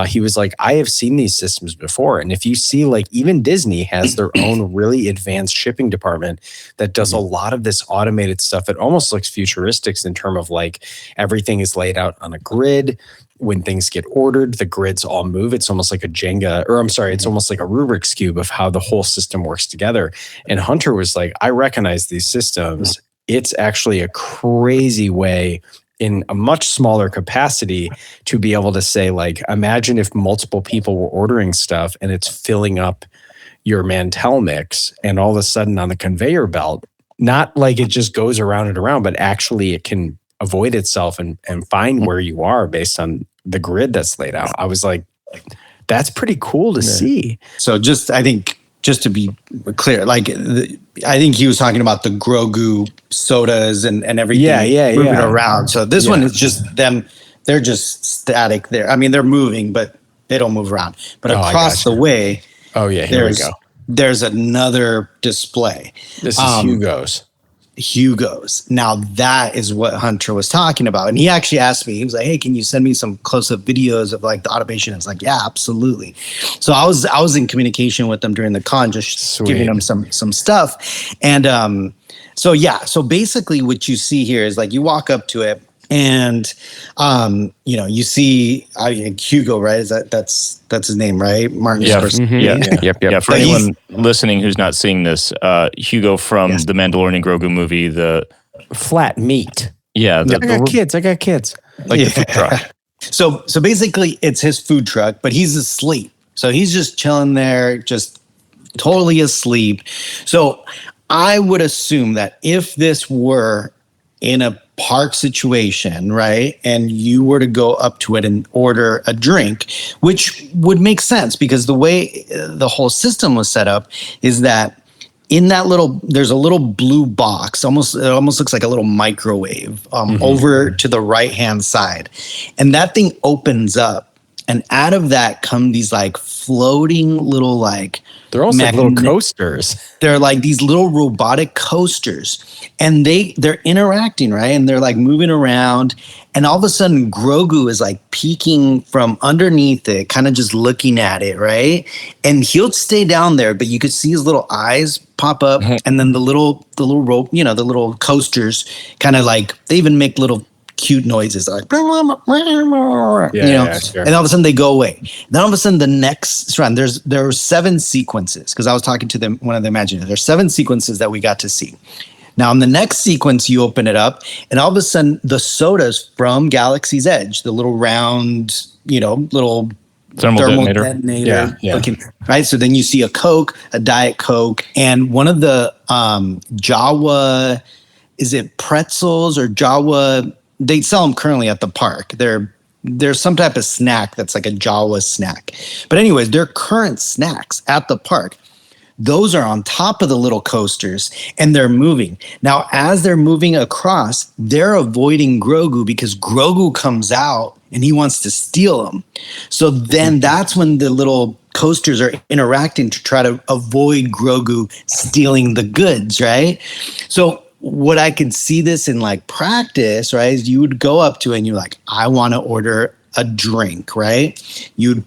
he was like, "I have seen these systems before." And if you see, like, even Disney has their own really advanced shipping department that does a lot of this automated stuff. It almost looks futuristic in terms of like everything is laid out on a grid. When things get ordered, the grids all move. It's almost like it's almost like a Rubik's Cube of how the whole system works together. And Hunter was like, "I recognize these systems. It's actually a crazy way in a much smaller capacity to be able to say, like, imagine if multiple people were ordering stuff and it's filling up your Mantel mix, and all of a sudden on the conveyor belt, not like it just goes around and around, but actually it can avoid itself and find where you are based on the grid that's laid out." I was like, that's pretty cool to see. So I think just to be clear, like I think he was talking about the Grogu sodas and everything moving around. So this one is just them. They're just static there. I mean, they're moving, but they don't move around. But across the way, here we go. There's another display. This is Hugo's. Now that is what Hunter was talking about. And he actually asked me, he was like, "Hey, can you send me some close-up videos of like the automation?" I was like, "Yeah, absolutely." So I was in communication with them during the con, just giving them some stuff. And so basically what you see here is like you walk up to it and you see Hugo, right? That's his name, right? Martin's first name. Yeah. For anyone listening who's not seeing this, Hugo from the Mandalorian Grogu movie, the flat meat. Yeah, I got kids. Like the food truck. So basically, it's his food truck, but he's asleep. So he's just chilling there, just totally asleep. So I would assume that if this were in a park situation, right, and you were to go up to it and order a drink, which would make sense because the way the whole system was set up is that in that there's a little blue box, it almost looks like a little microwave over to the right-hand side. And that thing opens up, and out of that come these like floating little like They're almost like little coasters. They're like these little robotic coasters, and they're interacting, right? And they're like moving around, and all of a sudden Grogu is like peeking from underneath it, kind of just looking at it, right? And he'll stay down there, but you could see his little eyes pop up, and then the little rope, the little coasters kind of like, they even make little cute noises like, sure. And all of a sudden they go away. Then all of a sudden the next round, there were 7 sequences, because I was talking to them, one of the Imagineers. There's 7 sequences that we got to see. Now in the next sequence, you open it up, and all of a sudden the sodas from Galaxy's Edge, the little round, little thermal detonator. Looking, right? So then you see a Coke, a Diet Coke, and one of the Jawa, is it pretzels or Jawa? They sell them currently at the park. There's some type of snack that's like a Jawa snack. But anyways, they're current snacks at the park. Those are on top of the little coasters, and they're moving. Now, as they're moving across, they're avoiding Grogu because Grogu comes out and he wants to steal them. So then that's when the little coasters are interacting to try to avoid Grogu stealing the goods, right? So what I could see this in like practice, right, is you would go up to it and you're like, I want to order a drink, right? You'd,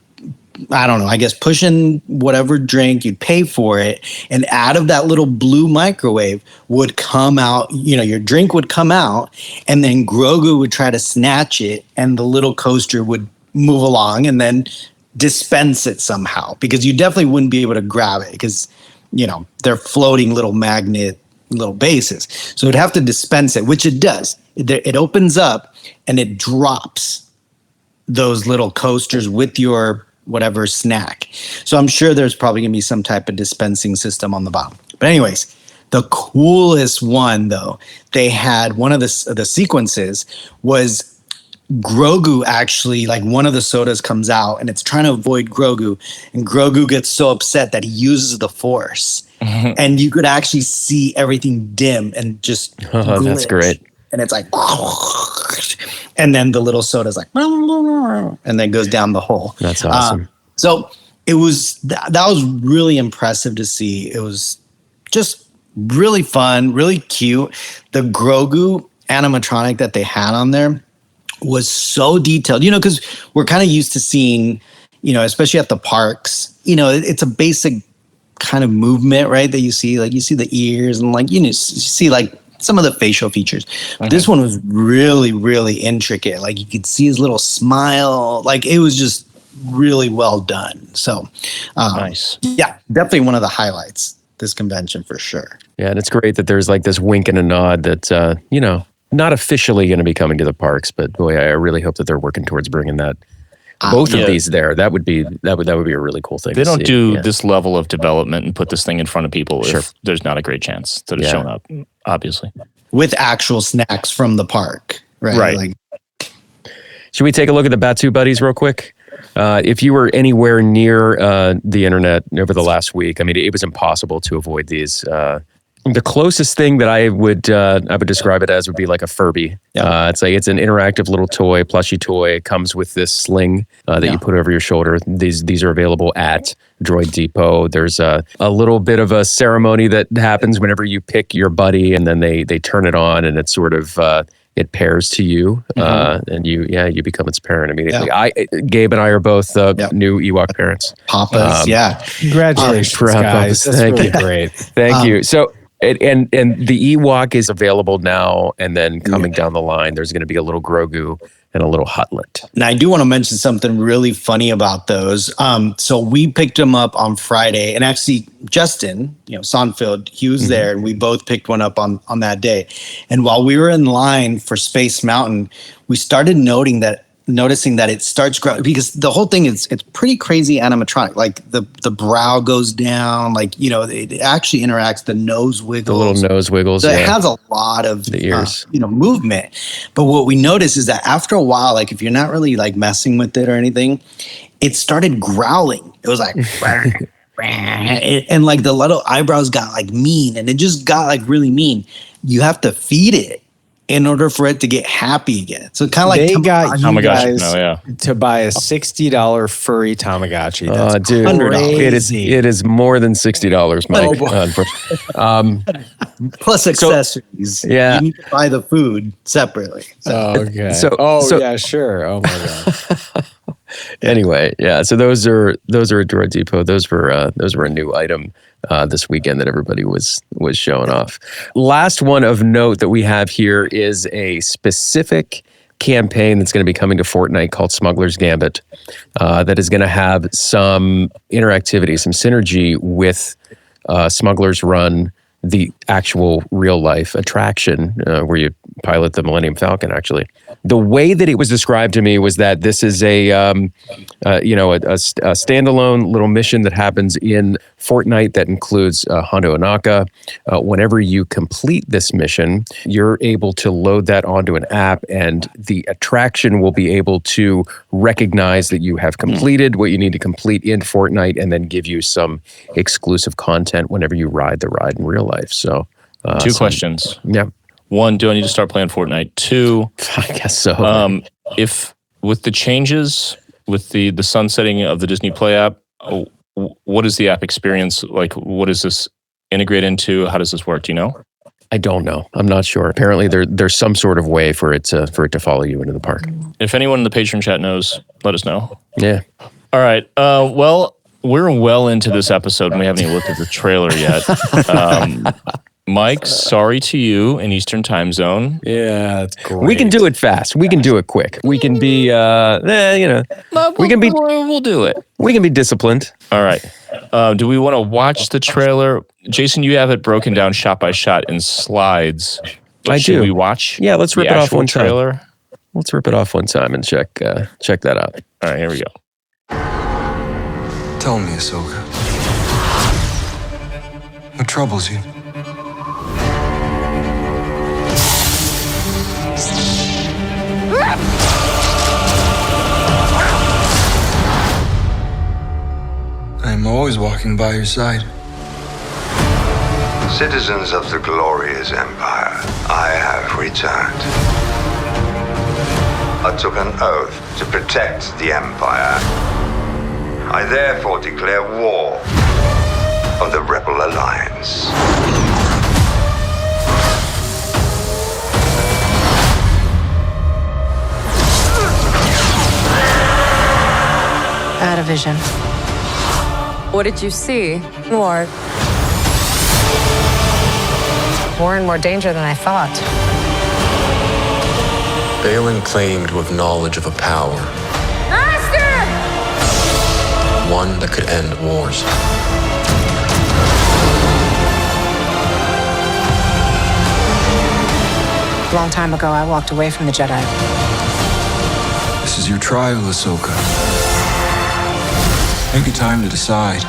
I don't know, I guess push in whatever drink, you'd pay for it. And out of that little blue microwave would come out, your drink would come out, and then Grogu would try to snatch it, and the little coaster would move along and then dispense it somehow, because you definitely wouldn't be able to grab it because, they're floating little magnet little bases. So it'd have to dispense it, which it does. It opens up and it drops those little coasters with your whatever snack. So I'm sure there's probably going to be some type of dispensing system on the bottom. But anyways, the coolest one though, they had one of the sequences was Grogu actually, like one of the sodas comes out and it's trying to avoid Grogu, and Grogu gets so upset that he uses the Force. And you could actually see everything dim and just glitch. That's great. And it's like, and then the little soda's like, and then goes down the hole. That's awesome. So it was, that was really impressive to see. It was just really fun, really cute. The Grogu animatronic that they had on there was so detailed, because we're kind of used to seeing, especially at the parks, it's a basic kind of movement, right? That you see, like you see the ears and like, you see like some of the facial features. Okay. This one was really, really intricate. Like you could see his little smile. Like it was just really well done. So nice. Yeah, definitely one of the highlights this convention for sure. Yeah. And it's great that there's like this wink and a nod that, not officially going to be coming to the parks, but boy, I really hope that they're working towards bringing that both of these there. That would be a really cool thing. They don't do this level of development and put this thing in front of people if there's not a great chance that it's showing up, obviously. With actual snacks from the park, right? Right. Like, should we take a look at the Batu Buddies real quick? If you were anywhere near the internet over the last week, I mean, it was impossible to avoid these. The closest thing that I would describe it as would be like a Furby. It's an interactive little toy, plushy toy. It comes with this sling that you put over your shoulder. These are available at Droid Depot. There's a little bit of a ceremony that happens whenever you pick your buddy, and then they turn it on, and it's sort of it pairs to you, and you become its parent immediately. Gabe and I are both new Ewok parents. Papas, Congratulations, guys. That's really great. Thank you. So. And the Ewok is available now, and then coming down the line, there's going to be a little Grogu and a little Hutlet. Now, I do want to mention something really funny about those. So we picked them up on Friday, and actually Justin, Sonfield, he was there, and we both picked one up on that day. And while we were in line for Space Mountain, we started noticing that it starts growing, because the whole thing it's pretty crazy animatronic. Like the brow goes down, like it actually interacts, the nose wiggles, the little nose wiggles. So it has a lot of the ears, movement. But what we noticed is that after a while, like if you're not really like messing with it or anything, it started growling. It was like and like the little eyebrows got like mean, and it just got like really mean. You have to feed it. in order for it to get happy again. So kind of like they got you Tamagotchi, guys no, yeah. to buy a $60 furry Tamagotchi. That's Dude, crazy. it is more than $60, Mike. plus accessories. yeah. You need to buy the food separately. So. Okay. So- yeah, sure. Oh my god. Anyway, yeah. So those are at Door Depot. Those were a new item this weekend that everybody was showing off. Last one of note that we have here is a specific campaign that's going to be coming to Fortnite called Smuggler's Gambit. That is going to have some interactivity, some synergy with Smuggler's Run, the actual real life attraction where you pilot the Millennium Falcon. Actually, the way that it was described to me was that this is a standalone little mission that happens in Fortnite that includes Hondo Ohnaka. Whenever you complete this mission, you're able to load that onto an app, and the attraction will be able to recognize that you have completed what you need to complete in Fortnite, and then give you some exclusive content whenever you ride the ride in real life. So, Two questions. Yeah. One, do I need to start playing Fortnite? Two, I guess so. If with the changes with the sunsetting of the Disney Play app, what is the app experience like? What does this integrate into? How does this work? Do you know? I don't know. I'm not sure. Apparently, there's some sort of way for it to follow you into the park. If anyone in the Patreon chat knows, let us know. Yeah. All right. Well, we're well into this episode and we haven't even looked at the trailer yet. Mike, sorry to you in Eastern Time Zone. Yeah, that's great. We can do it fast. We can do it quick. We can be, We'll do it. we can be disciplined. All right. Do we want to watch the trailer? Jason, you have it broken down shot by shot in slides. But I should do. we watch? Yeah, let's the rip it off actual one time. trailer? Let's rip it off one time and check that out. All right, here we go. Tell me, Ahsoka. What troubles you? I'm always walking by your side. Citizens of the glorious empire, I have returned. I took an oath to protect the empire. I therefore declare war on the Rebel Alliance. I had a vision. What did you see? War. More and more danger than I thought. Balin claimed to have knowledge of a power. Master! One that could end wars. A long time ago, I walked away from the Jedi. This is your trial, Ahsoka. Take your time to decide.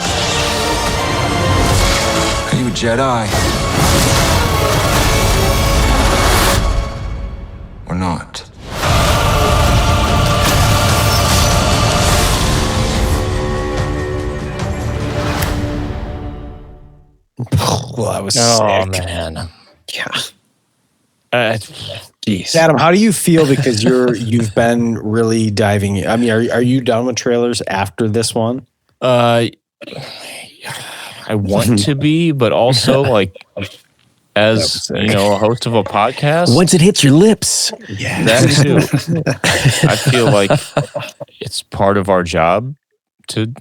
Are you a Jedi? Or not? Well, that was Oh, sick. man. Yeah. Jeez. Adam, how do you feel because you've been really diving? I mean, are you done with trailers after this one? I want to be, but also like as a host of a podcast. Once it hits your lips. Yeah. That too. I feel like it's part of our job to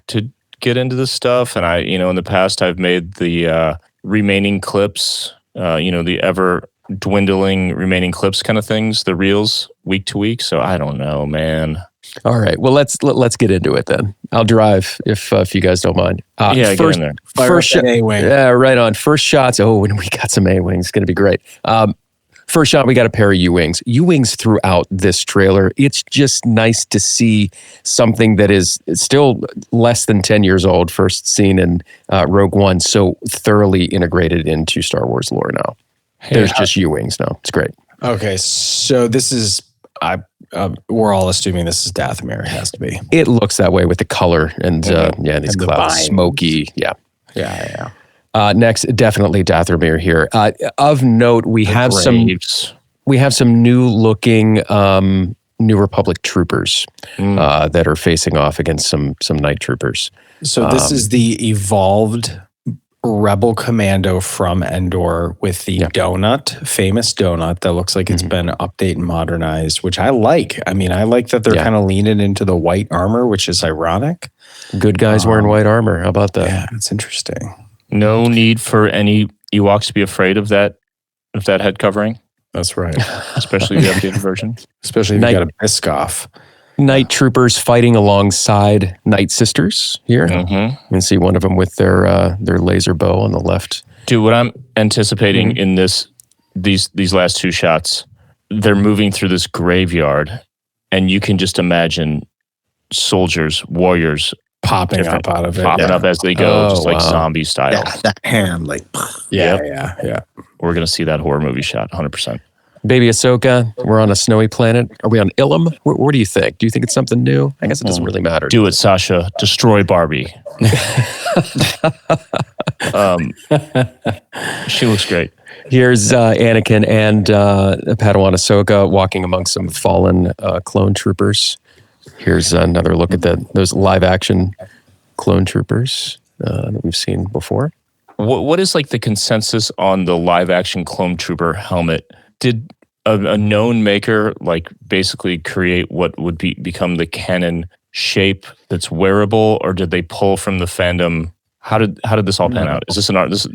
get into this stuff. And I, in the past, I've made the remaining clips, the ever dwindling remaining clips kind of things, the reels week to week. So I don't know, man. All right. Well, let's get into it then. I'll drive if you guys don't mind. Yeah, get in there. First shot. A-wing. Yeah, right on. First shots. Oh, and we got some A-wings. It's going to be great. First shot, we got a pair of U-wings. U-wings throughout this trailer. It's just nice to see something that is still less than 10 years old, first seen in Rogue One, so thoroughly integrated into Star Wars lore now. There's just U-wings now. It's great. Okay, so this is we're all assuming this is Dathomir. It has to be. It looks that way with the color and these And the clouds, vines. smoky. Yeah. Yeah. Next, definitely Dathomir here. Of note, we have some. Graves. we have some new looking New Republic troopers that are facing off against some night troopers. So this is the evolved Rebel Commando from Endor with the famous donut that looks like it's been updated and modernized, which I like. I mean, I like that they're kind of leaning into the white armor, which is ironic. Good guys wearing white armor. How about that? Yeah, it's interesting. No need for any Ewoks to be afraid of that head covering. That's right. Especially the updated version. Especially if you got a Biscoff. Night troopers fighting alongside Night Sisters here. You can see one of them with their laser bow on the left. Dude, what I'm anticipating in these last two shots, they're moving through this graveyard, and you can just imagine soldiers, warriors popping up out of it. Popping up as they go, just like zombie style. Yeah, that hand, like, yeah. We're going to see that horror movie shot, 100%. Baby Ahsoka, we're on a snowy planet. Are we on Ilum? What do you think? Do you think it's something new? I guess it doesn't really matter. Do it, Sasha. Destroy Barbie. She looks great. Here's Anakin and Padawan Ahsoka walking among some fallen clone troopers. Here's another look at those live action clone troopers that we've seen before. What is like the consensus on the live action clone trooper helmet? Did a known maker like basically create what would become the canon shape that's wearable, or did they pull from the fandom? How did this all pan out? Is this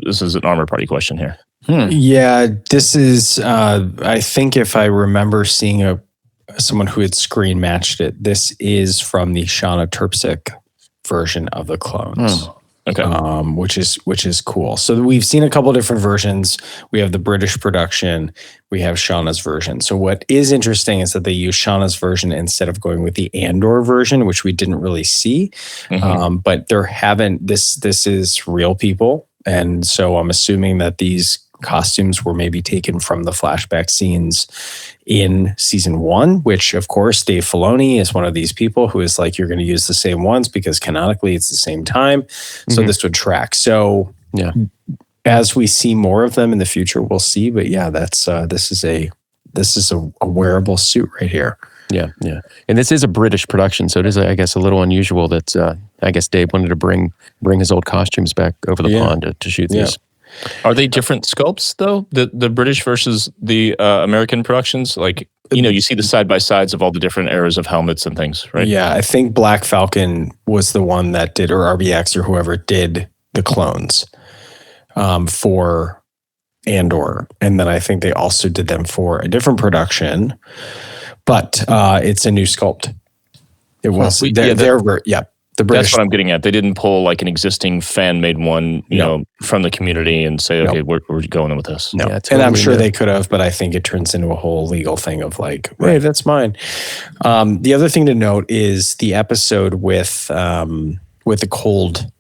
this is an Armor Party question here? Yeah, this is. I think if I remember seeing someone who had screen matched it, this is from the Shauna Terpsic version of the clones. Okay. Which is cool. So we've seen a couple of different versions. We have the British production. We have Shauna's version. So what is interesting is that they use Shauna's version instead of going with the Andor version, which we didn't really see. But this is real people. And so I'm assuming that these costumes were maybe taken from the flashback scenes in season 1, which of course Dave Filoni is one of these people who is like, you're going to use the same ones because canonically it's the same time. So this would track. So as we see more of them in the future, we'll see. But yeah, that's this is a wearable suit right here. Yeah. And this is a British production, so it is, I guess, a little unusual that I guess Dave wanted to bring his old costumes back over the pond to shoot these. Are they different sculpts though? The British versus the American productions? Like, you see the side by sides of all the different eras of helmets and things, right? Yeah, I think Black Falcon was the one that did, or RBX or whoever did the clones for Andor, and then I think they also did them for a different production, but it's a new sculpt. It was the British. That's what I'm getting at. They didn't pull like an existing fan-made one, you know, from the community and say, okay, we're going in with this. No, and I'm sure they could have, but I think it turns into a whole legal thing of like, hey, that's mine. The other thing to note is the episode with the cold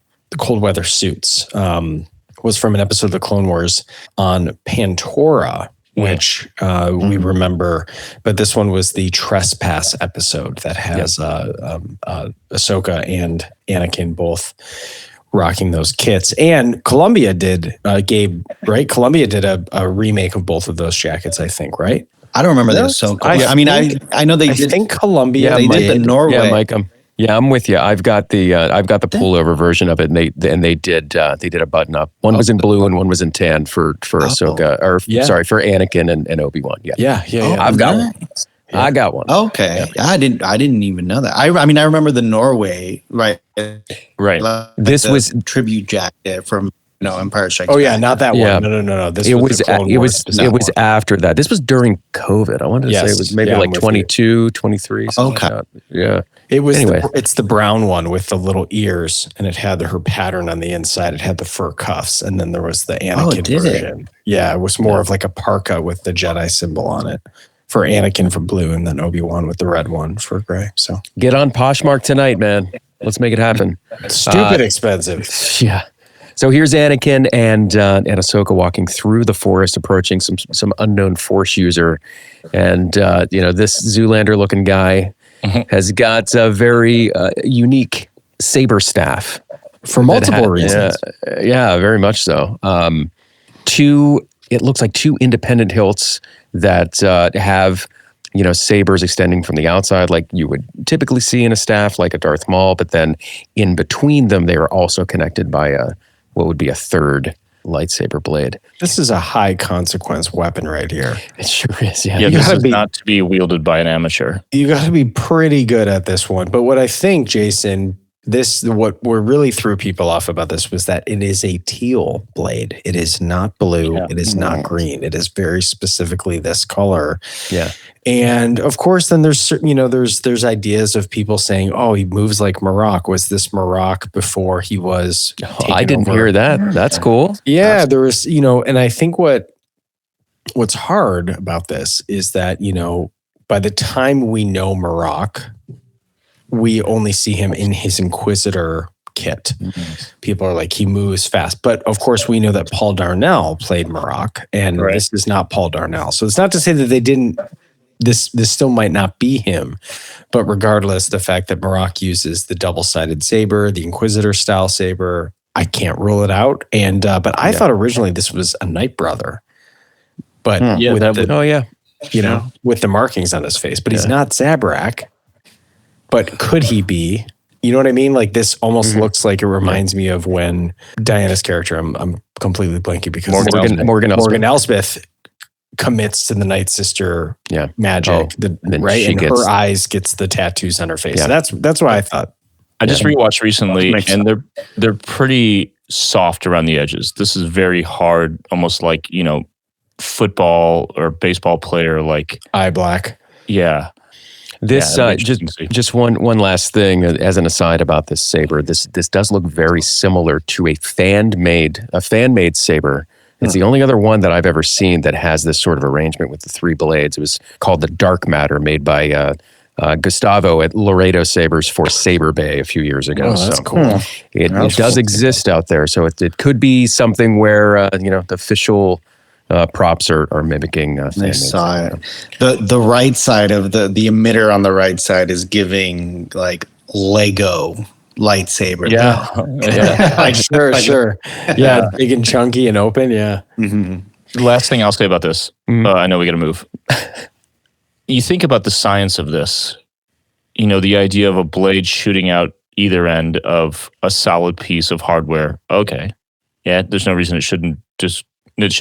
weather suits was from an episode of the Clone Wars on Pantora, which we remember, but this one was the Trespass episode that has Ahsoka and Anakin both rocking those kits. And Columbia did, Gabe, right? Columbia did a remake of both of those jackets, I think, right? I don't remember the Ahsoka. I know they did. I think Columbia they did the Norway. Yeah, Mike, I'm with you. I've got the pullover version of it, and they did a button up. One was in blue and one was in tan for Ahsoka, sorry, for Anakin and Obi-Wan. Yeah. I've got one. Yeah. I got one. Okay, I didn't even know that. I remember the Norway, right? Right. This was tribute jacket from Empire Strikes Back. Oh yeah, not that one. No. This was after that. This was during COVID. I wanted to say it was maybe like 22, 23. Okay. Like yeah. It was. Anyway. It's the brown one with the little ears, and it had her pattern on the inside. It had the fur cuffs, and then there was the Anakin version. Yeah, it was more of like a parka with the Jedi symbol on it for Anakin for blue, and then Obi-Wan with the red one for gray. So get on Poshmark tonight, man. Let's make it happen. Stupid expensive. Yeah. So here's Anakin and Ahsoka walking through the forest, approaching some unknown Force user, and this Zoolander-looking guy has got a very unique saber staff for multiple reasons. Yeah, very much so. It looks like two independent hilts that have, sabers extending from the outside like you would typically see in a staff like a Darth Maul, but then in between them, they are also connected by what would be a third lightsaber blade. This is a high consequence weapon right here. It sure is, yeah. Yeah, this is not to be wielded by an amateur. You got to be pretty good at this one. But what I think, Jason, what really threw people off about this was that it is a teal blade. It is not blue. Yeah. It is not green. It is very specifically this color. Yeah. And of course, then there's there's ideas of people saying, "Oh, he moves like Marok." Was this Marok before he was? I didn't hear that. That's cool. Yeah, there was, and I think what's hard about this is that by the time we know Marok, we only see him in his Inquisitor kit. People are like, he moves fast. But of course, we know that Paul Darnell played Marok, and this is not Paul Darnell. So it's not to say that they didn't, this still might not be him. But regardless, the fact that Marok uses the double-sided saber, the Inquisitor style saber, I can't rule it out. And but I thought originally this was a Night Brother. But with the markings on his face. But he's not Zabrak. But could he be? You know what I mean? Like this almost looks like it reminds me of when Diana's character, I'm completely blanking because Morgan Elsbeth commits to the Night Sister magic, right? And her eyes gets the tattoos on her face. So that's why I thought. I just rewatched recently, and they're pretty soft around the edges. This is very hard, almost like football or baseball player, like eye black. Yeah. This just one last thing as an aside about this saber. This does look very similar to a fan made saber. It's the only other one that I've ever seen that has this sort of arrangement with the three blades. It was called the Dark Matter, made by Gustavo at Laredo Sabers for Saber Bay a few years ago. Oh, that's cool. It does exist out there, so it could be something where the official props are mimicking. They saw it. The right side of the emitter on the right side is giving like Lego lightsaber. Yeah. Like, sure. Yeah, big and chunky and open. Yeah. The last thing I'll say about this, I know we got to move. You think about the science of this, the idea of a blade shooting out either end of a solid piece of hardware. Okay. Yeah, there's no reason it should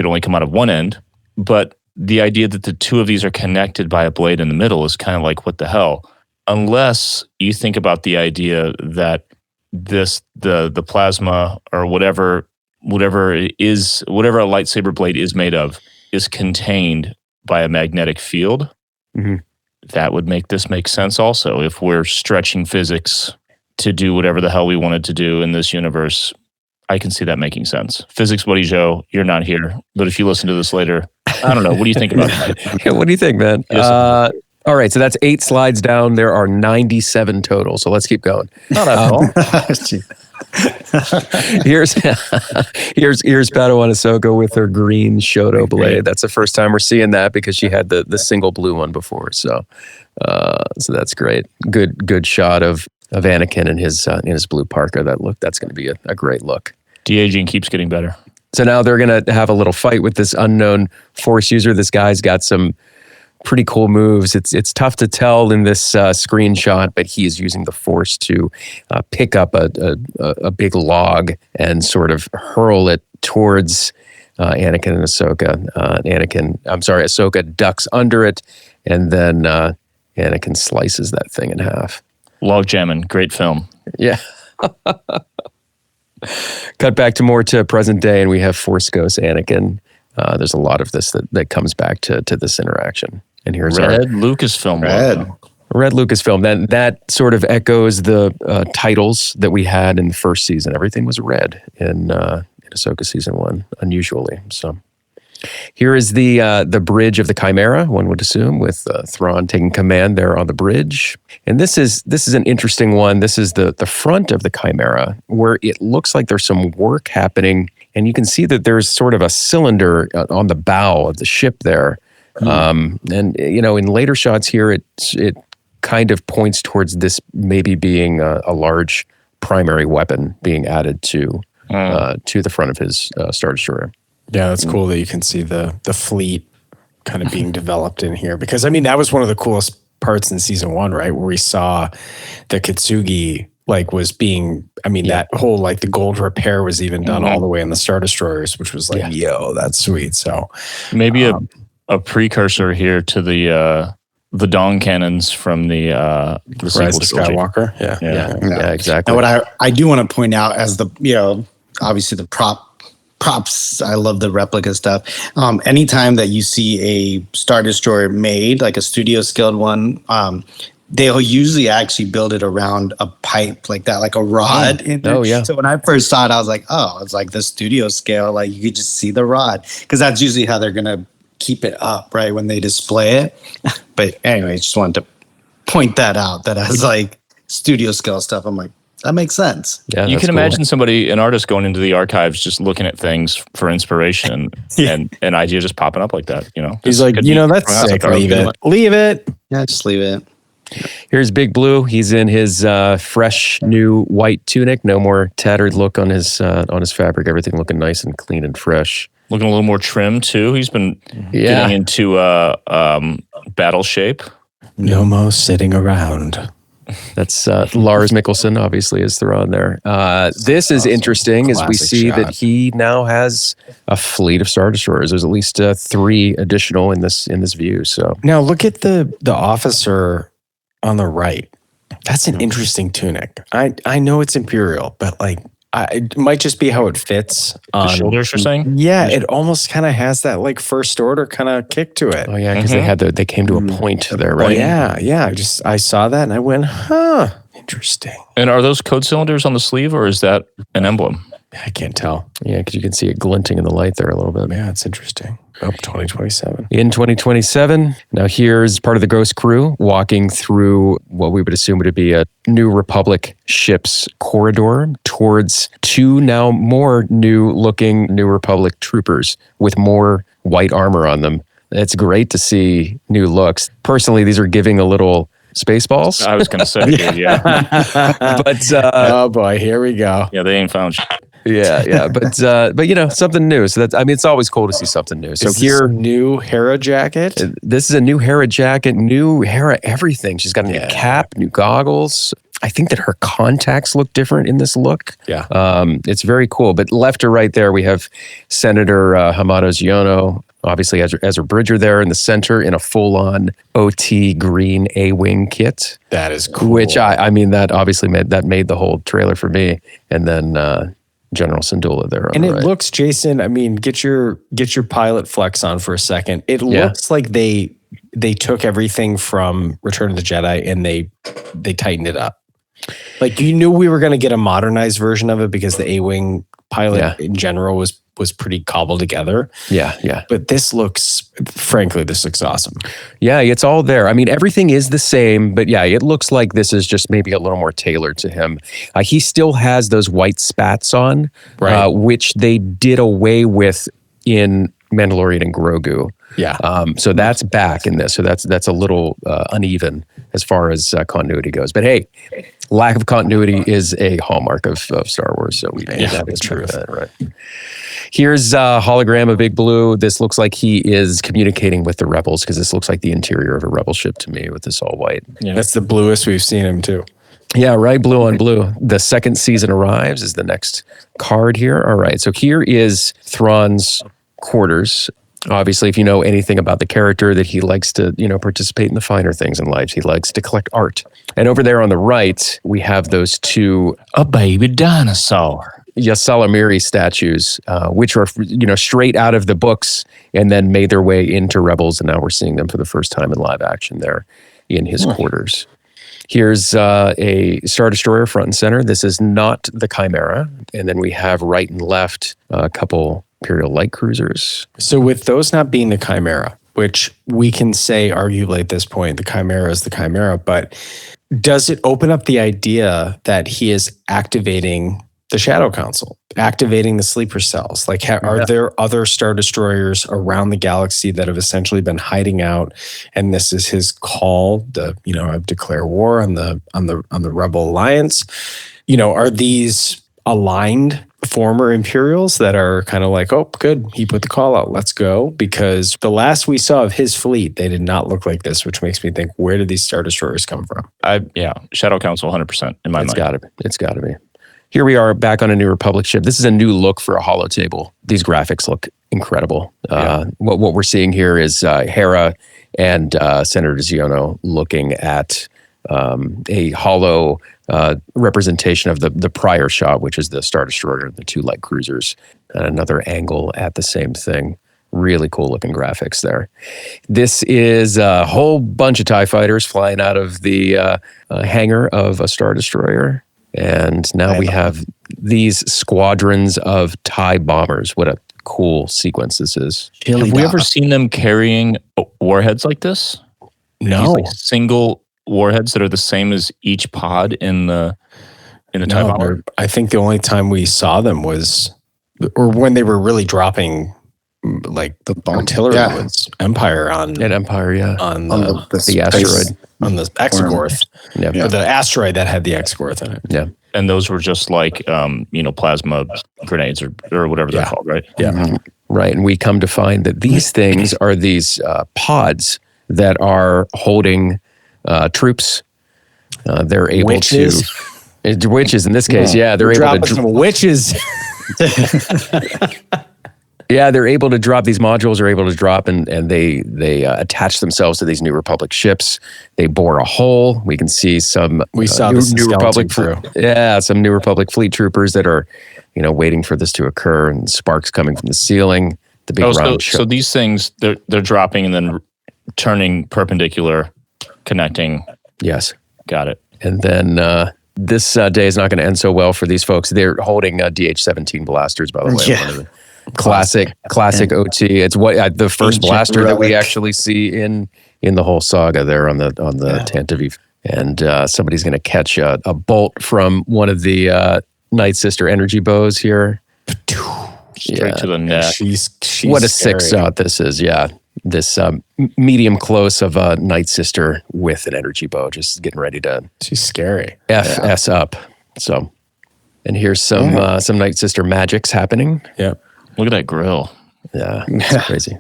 only come out of one end. But the idea that the two of these are connected by a blade in the middle is kind of like, what the hell? Unless you think about the idea that the plasma or whatever a lightsaber blade is made of is contained by a magnetic field. That would make this make sense also. If we're stretching physics to do whatever the hell we wanted to do in this universe, I can see that making sense. Physics buddy Joe, you're not here, but if you listen to this later, I don't know. What do you think about that? What do you think, man? All right, so that's 8 slides down. There are 97 total. So let's keep going. Not at all. Here's Padawan Ahsoka with her green Shoto blade. That's the first time we're seeing that because she had the single blue one before. So that's great. Good shot of Anakin in his blue parka. That's going to be a great look. De-aging keeps getting better. So now they're going to have a little fight with this unknown Force user. This guy's got some pretty cool moves. It's tough to tell in this screenshot, but he is using the Force to pick up a big log and sort of hurl it towards Anakin and Ahsoka. Ahsoka ducks under it, and then Anakin slices that thing in half. Log jamming, great film. Yeah. Cut back to present day, and we have Force Ghost Anakin. There's a lot of this that comes back to this interaction. And here's Red Lucasfilm. Red Lucasfilm. Then that sort of echoes the titles that we had in the first season. Everything was red in Ahsoka season 1, unusually. So here is the bridge of the Chimera, one would assume, with Thrawn taking command there on the bridge. And this is an interesting one. This is the front of the Chimera, where it looks like there's some work happening, and you can see that there's sort of a cylinder on the bow of the ship there. And in later shots here, it kind of points towards this maybe being a large primary weapon being added to the front of his Star Destroyer. Yeah, that's cool that you can see the fleet kind of being developed in here, because I mean that was one of the coolest parts in season 1, right, where we saw the Kitsugi was being, I mean, that whole the gold repair was even done all the way in the Star Destroyers, which was yo, that's sweet. So maybe a precursor here to the Dong cannons from the Rise of Skywalker. Yeah, exactly. And what I do want to point out as obviously the props, I love the replica stuff. Anytime that you see a Star Destroyer made, like a studio scaled one, they'll usually actually build it around a pipe like that, like a rod. Oh, yeah. So when I first saw it, I was like, oh, it's like the studio scale. Like you could just see the rod, because that's usually how they're going to keep it up, right, when they display it. But anyway, just wanted to point that out, that as studio scale stuff, I'm like, that makes sense. Yeah, you can imagine an artist going into the archives, just looking at things for inspiration and an idea just popping up like that. He's like, that's sick. Leave it. Yeah, just leave it. Here's Big Blue. He's in his fresh new white tunic. No more tattered look on his fabric. Everything looking nice and clean and fresh. Looking a little more trim too. He's been getting into battle shape. No more sitting around. That's Lars Mikkelsen, obviously, is Thrawn there. This is interesting as we see that he now has a fleet of Star Destroyers. There's at least 3 additional in this view. So now look at the officer on the right. That's an interesting tunic. I know it's Imperial, but it might just be how it fits on the shoulders. You're saying? Yeah, it almost kind of has that First Order kind of kick to it. Oh yeah, because they came to a point there, right? Yeah. I saw that and I went, huh, interesting. And are those code cylinders on the sleeve, or is that an emblem? I can't tell. Yeah, because you can see it glinting in the light there a little bit. Yeah, it's interesting. 2027. In 2027. Now here's part of the Ghost crew walking through what we would assume would be a New Republic ship's corridor towards 2 now more new-looking New Republic troopers with more white armor on them. It's great to see new looks. Personally, these are giving a little Spaceballs. I was going to say, yeah. But oh boy, here we go. Yeah, they ain't found shit. Yeah, but something new. So it's always cool to see something new. So here, new Hera jacket. This is a new Hera jacket, new Hera everything. She's got a new cap, new goggles. I think that her contacts look different in this look. Yeah, it's very cool. But left to right there, we have Senator Hamado Ziono, obviously Ezra Bridger there in the center in a full-on OT green A-wing kit. That is cool. Which I mean that obviously made the whole trailer for me. And then General Syndulla there. And it looks, Jason, I mean, get your pilot flex on for a second. It looks like they took everything from Return of the Jedi and they tightened it up. Like, you knew we were going to get a modernized version of it because the A-wing pilot in general was pretty cobbled together. Yeah. But this looks awesome. Yeah, it's all there. I mean, everything is the same, but yeah, it looks like this is just maybe a little more tailored to him. He still has those white spats on, right, which they did away with in Mandalorian and Grogu. Yeah. So that's back in this. So that's a little uneven as far as continuity goes. But hey, lack of continuity is a hallmark of Star Wars. So we that is true. Right. Here's a hologram of Big Blue. This looks like he is communicating with the rebels, because this looks like the interior of a rebel ship to me with this all white. Yeah, that's the bluest we've seen him too. Yeah, right. Blue on blue. The second season arrives is the next card here. All right. So here is Thrawn's quarters. Obviously, if you know anything about the character, that he likes to, participate in the finer things in life. He likes to collect art. And over there on the right, we have those 2 a baby dinosaur Ysalamiri statues, which are, straight out of the books and then made their way into Rebels. And now we're seeing them for the first time in live action there in his quarters. Here's a Star Destroyer front and center. This is not the Chimera. And then we have right and left a couple Imperial light cruisers. So with those not being the Chimera, which we can say arguably at this point, the Chimera is the Chimera, but does it open up the idea that he is activating the Shadow Council, activating the sleeper cells? Like, are there other Star Destroyers around the galaxy that have essentially been hiding out, and this is his call to, declare war on the Rebel Alliance? Are these aligned? former Imperials that are kind of like, oh, good, he put the call out, let's go. Because the last we saw of his fleet, they did not look like this, which makes me think, where did these Star Destroyers come from? Shadow Council 100% in my mind. It's got to be. Here we are back on a New Republic ship. This is a new look for a holotable. These graphics look incredible. What we're seeing here is Hera and Senator Ziono looking at a holo representation of the prior shot, which is the Star Destroyer and the two light cruisers, and another angle at the same thing. Really cool looking graphics there. This is a whole bunch of TIE fighters flying out of the hangar of a Star Destroyer. And now we have these squadrons of TIE bombers. What a cool sequence this is. Have we ever seen them carrying warheads like this? No. These, single warheads that are the same as each pod in the TIE bomber? I think the only time we saw them was, or when they were really dropping like the artillery was Empire on Empire, on the asteroid, on the Exogorth, or the asteroid that had the Exogorth in it. Yeah, and those were just like plasma grenades or whatever they're called, right? Yeah, right. And we come to find that these things are these pods that are holding troops. They're able witches in this case. They're able to some witches. Yeah, they're able to drop, these modules are able to drop, and they attach themselves to these New Republic ships. They bore a hole. We can see some New Republic some New Republic fleet troopers that are, waiting for this to occur, and sparks coming from the ceiling. The big round ship. So these things, they're dropping and then turning perpendicular, connecting. Yes. Got it. And then this day is not going to end so well for these folks. They're holding DH-17 blasters, by the way. Yeah. Classic OT. It's what the first blaster that we actually see in the whole saga there on the Tantive. And somebody's going to catch a bolt from one of the Night Sister energy bows here. Straight to the neck. She's what a scary. sick shot this is. Yeah. This medium close of a Night Sister with an energy bow, just getting ready to. She's scary. FS up. So, and here's some Night Sister magics happening. Yeah. Look at that grill. Yeah, it's crazy.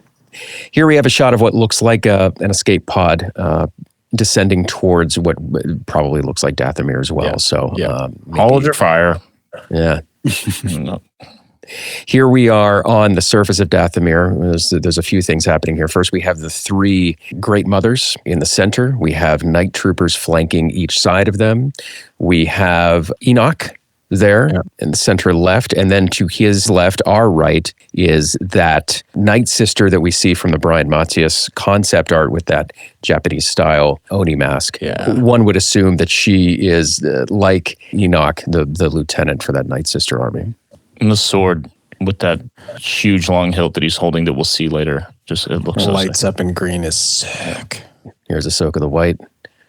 Here we have a shot of what looks like an escape pod descending towards what probably looks like Dathomir as well. Yeah. So, Hold your fire. Yeah. Here we are on the surface of Dathomir. There's a few things happening here. First, we have the three Great Mothers in the center. We have night troopers flanking each side of them. We have Enoch there in the center left, and then to his left, our right, is that Night Sister that we see from the Brian Matthias concept art with that Japanese style Oni mask. Yeah. One would assume that she is like Enoch, the lieutenant for that Night Sister army. And the sword with that huge long hilt that he's holding that we'll see later. Just it looks lights sick. up in green is sick. Here's Ahsoka the White.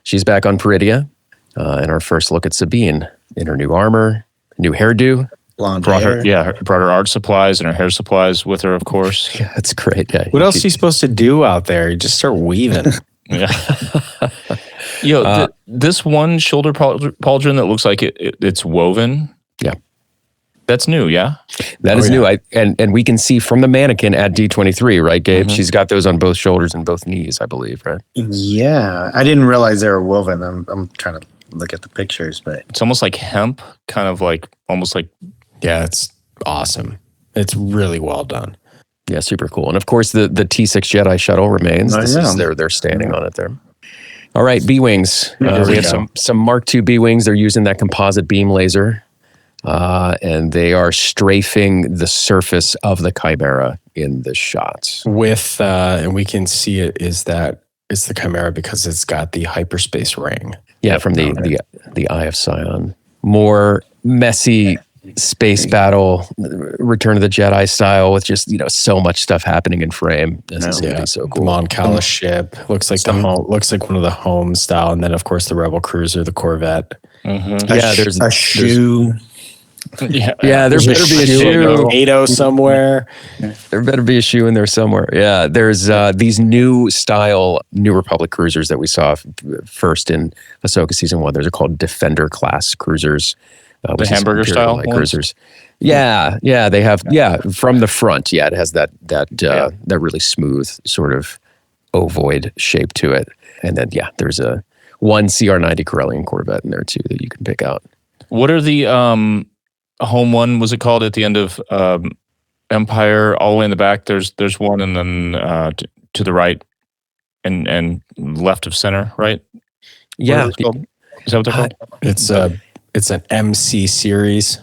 She's back on Peridia. And our first look at Sabine in her new armor, new hairdo. Blonde Brought hair. brought her art supplies and her hair supplies with her, of course. Yeah, that's great. Yeah. What else are you supposed to do out there? You just start weaving. Yeah. This one shoulder pauldron that looks like it's woven. Yeah. That's new, yeah? That is new. And we can see from the mannequin at D23, right, Gabe? Mm-hmm. She's got those on both shoulders and both knees, I believe, right? Yeah. I didn't realize they were woven. I'm trying to look at the pictures, but It's almost like hemp, kind of like, almost like. Yeah, it's awesome. It's really well done. Yeah, super cool. And of course, the T6 Jedi shuttle remains. Oh, This yeah. is they're standing on it there. All right, B-Wings. There We we have go. some Mark II B-Wings. They're using that composite beam laser. And they are strafing the surface of the Chimera in the shots. With and we can see it's the Chimera because it's got the hyperspace ring. Yeah, from the Eye of Sion. More messy space battle, Return of the Jedi style with just so much stuff happening in frame. This is gonna be so cool. Mon Cala ship looks like looks like one of the home style, and then of course the Rebel cruiser, the Corvette. Mm-hmm. Yeah, there's a shoe. Yeah, there There's better be a shoe, shoe. tornado somewhere. There better be a shoe in there somewhere. Yeah, there's these new style New Republic cruisers that we saw first in Ahsoka Season 1. Those are called Defender class cruisers. The hamburger style light ones? cruisers. Yeah, they have. Yeah, from the front. Yeah, it has that really smooth sort of ovoid shape to it. And then there's one CR90 Corellian Corvette in there too that you can pick out. What are the home one? Was it called at the end of Empire? All the way in the back. There's one, and then to the right and left of center, right? Yeah. Is that what they're called? It's an MC series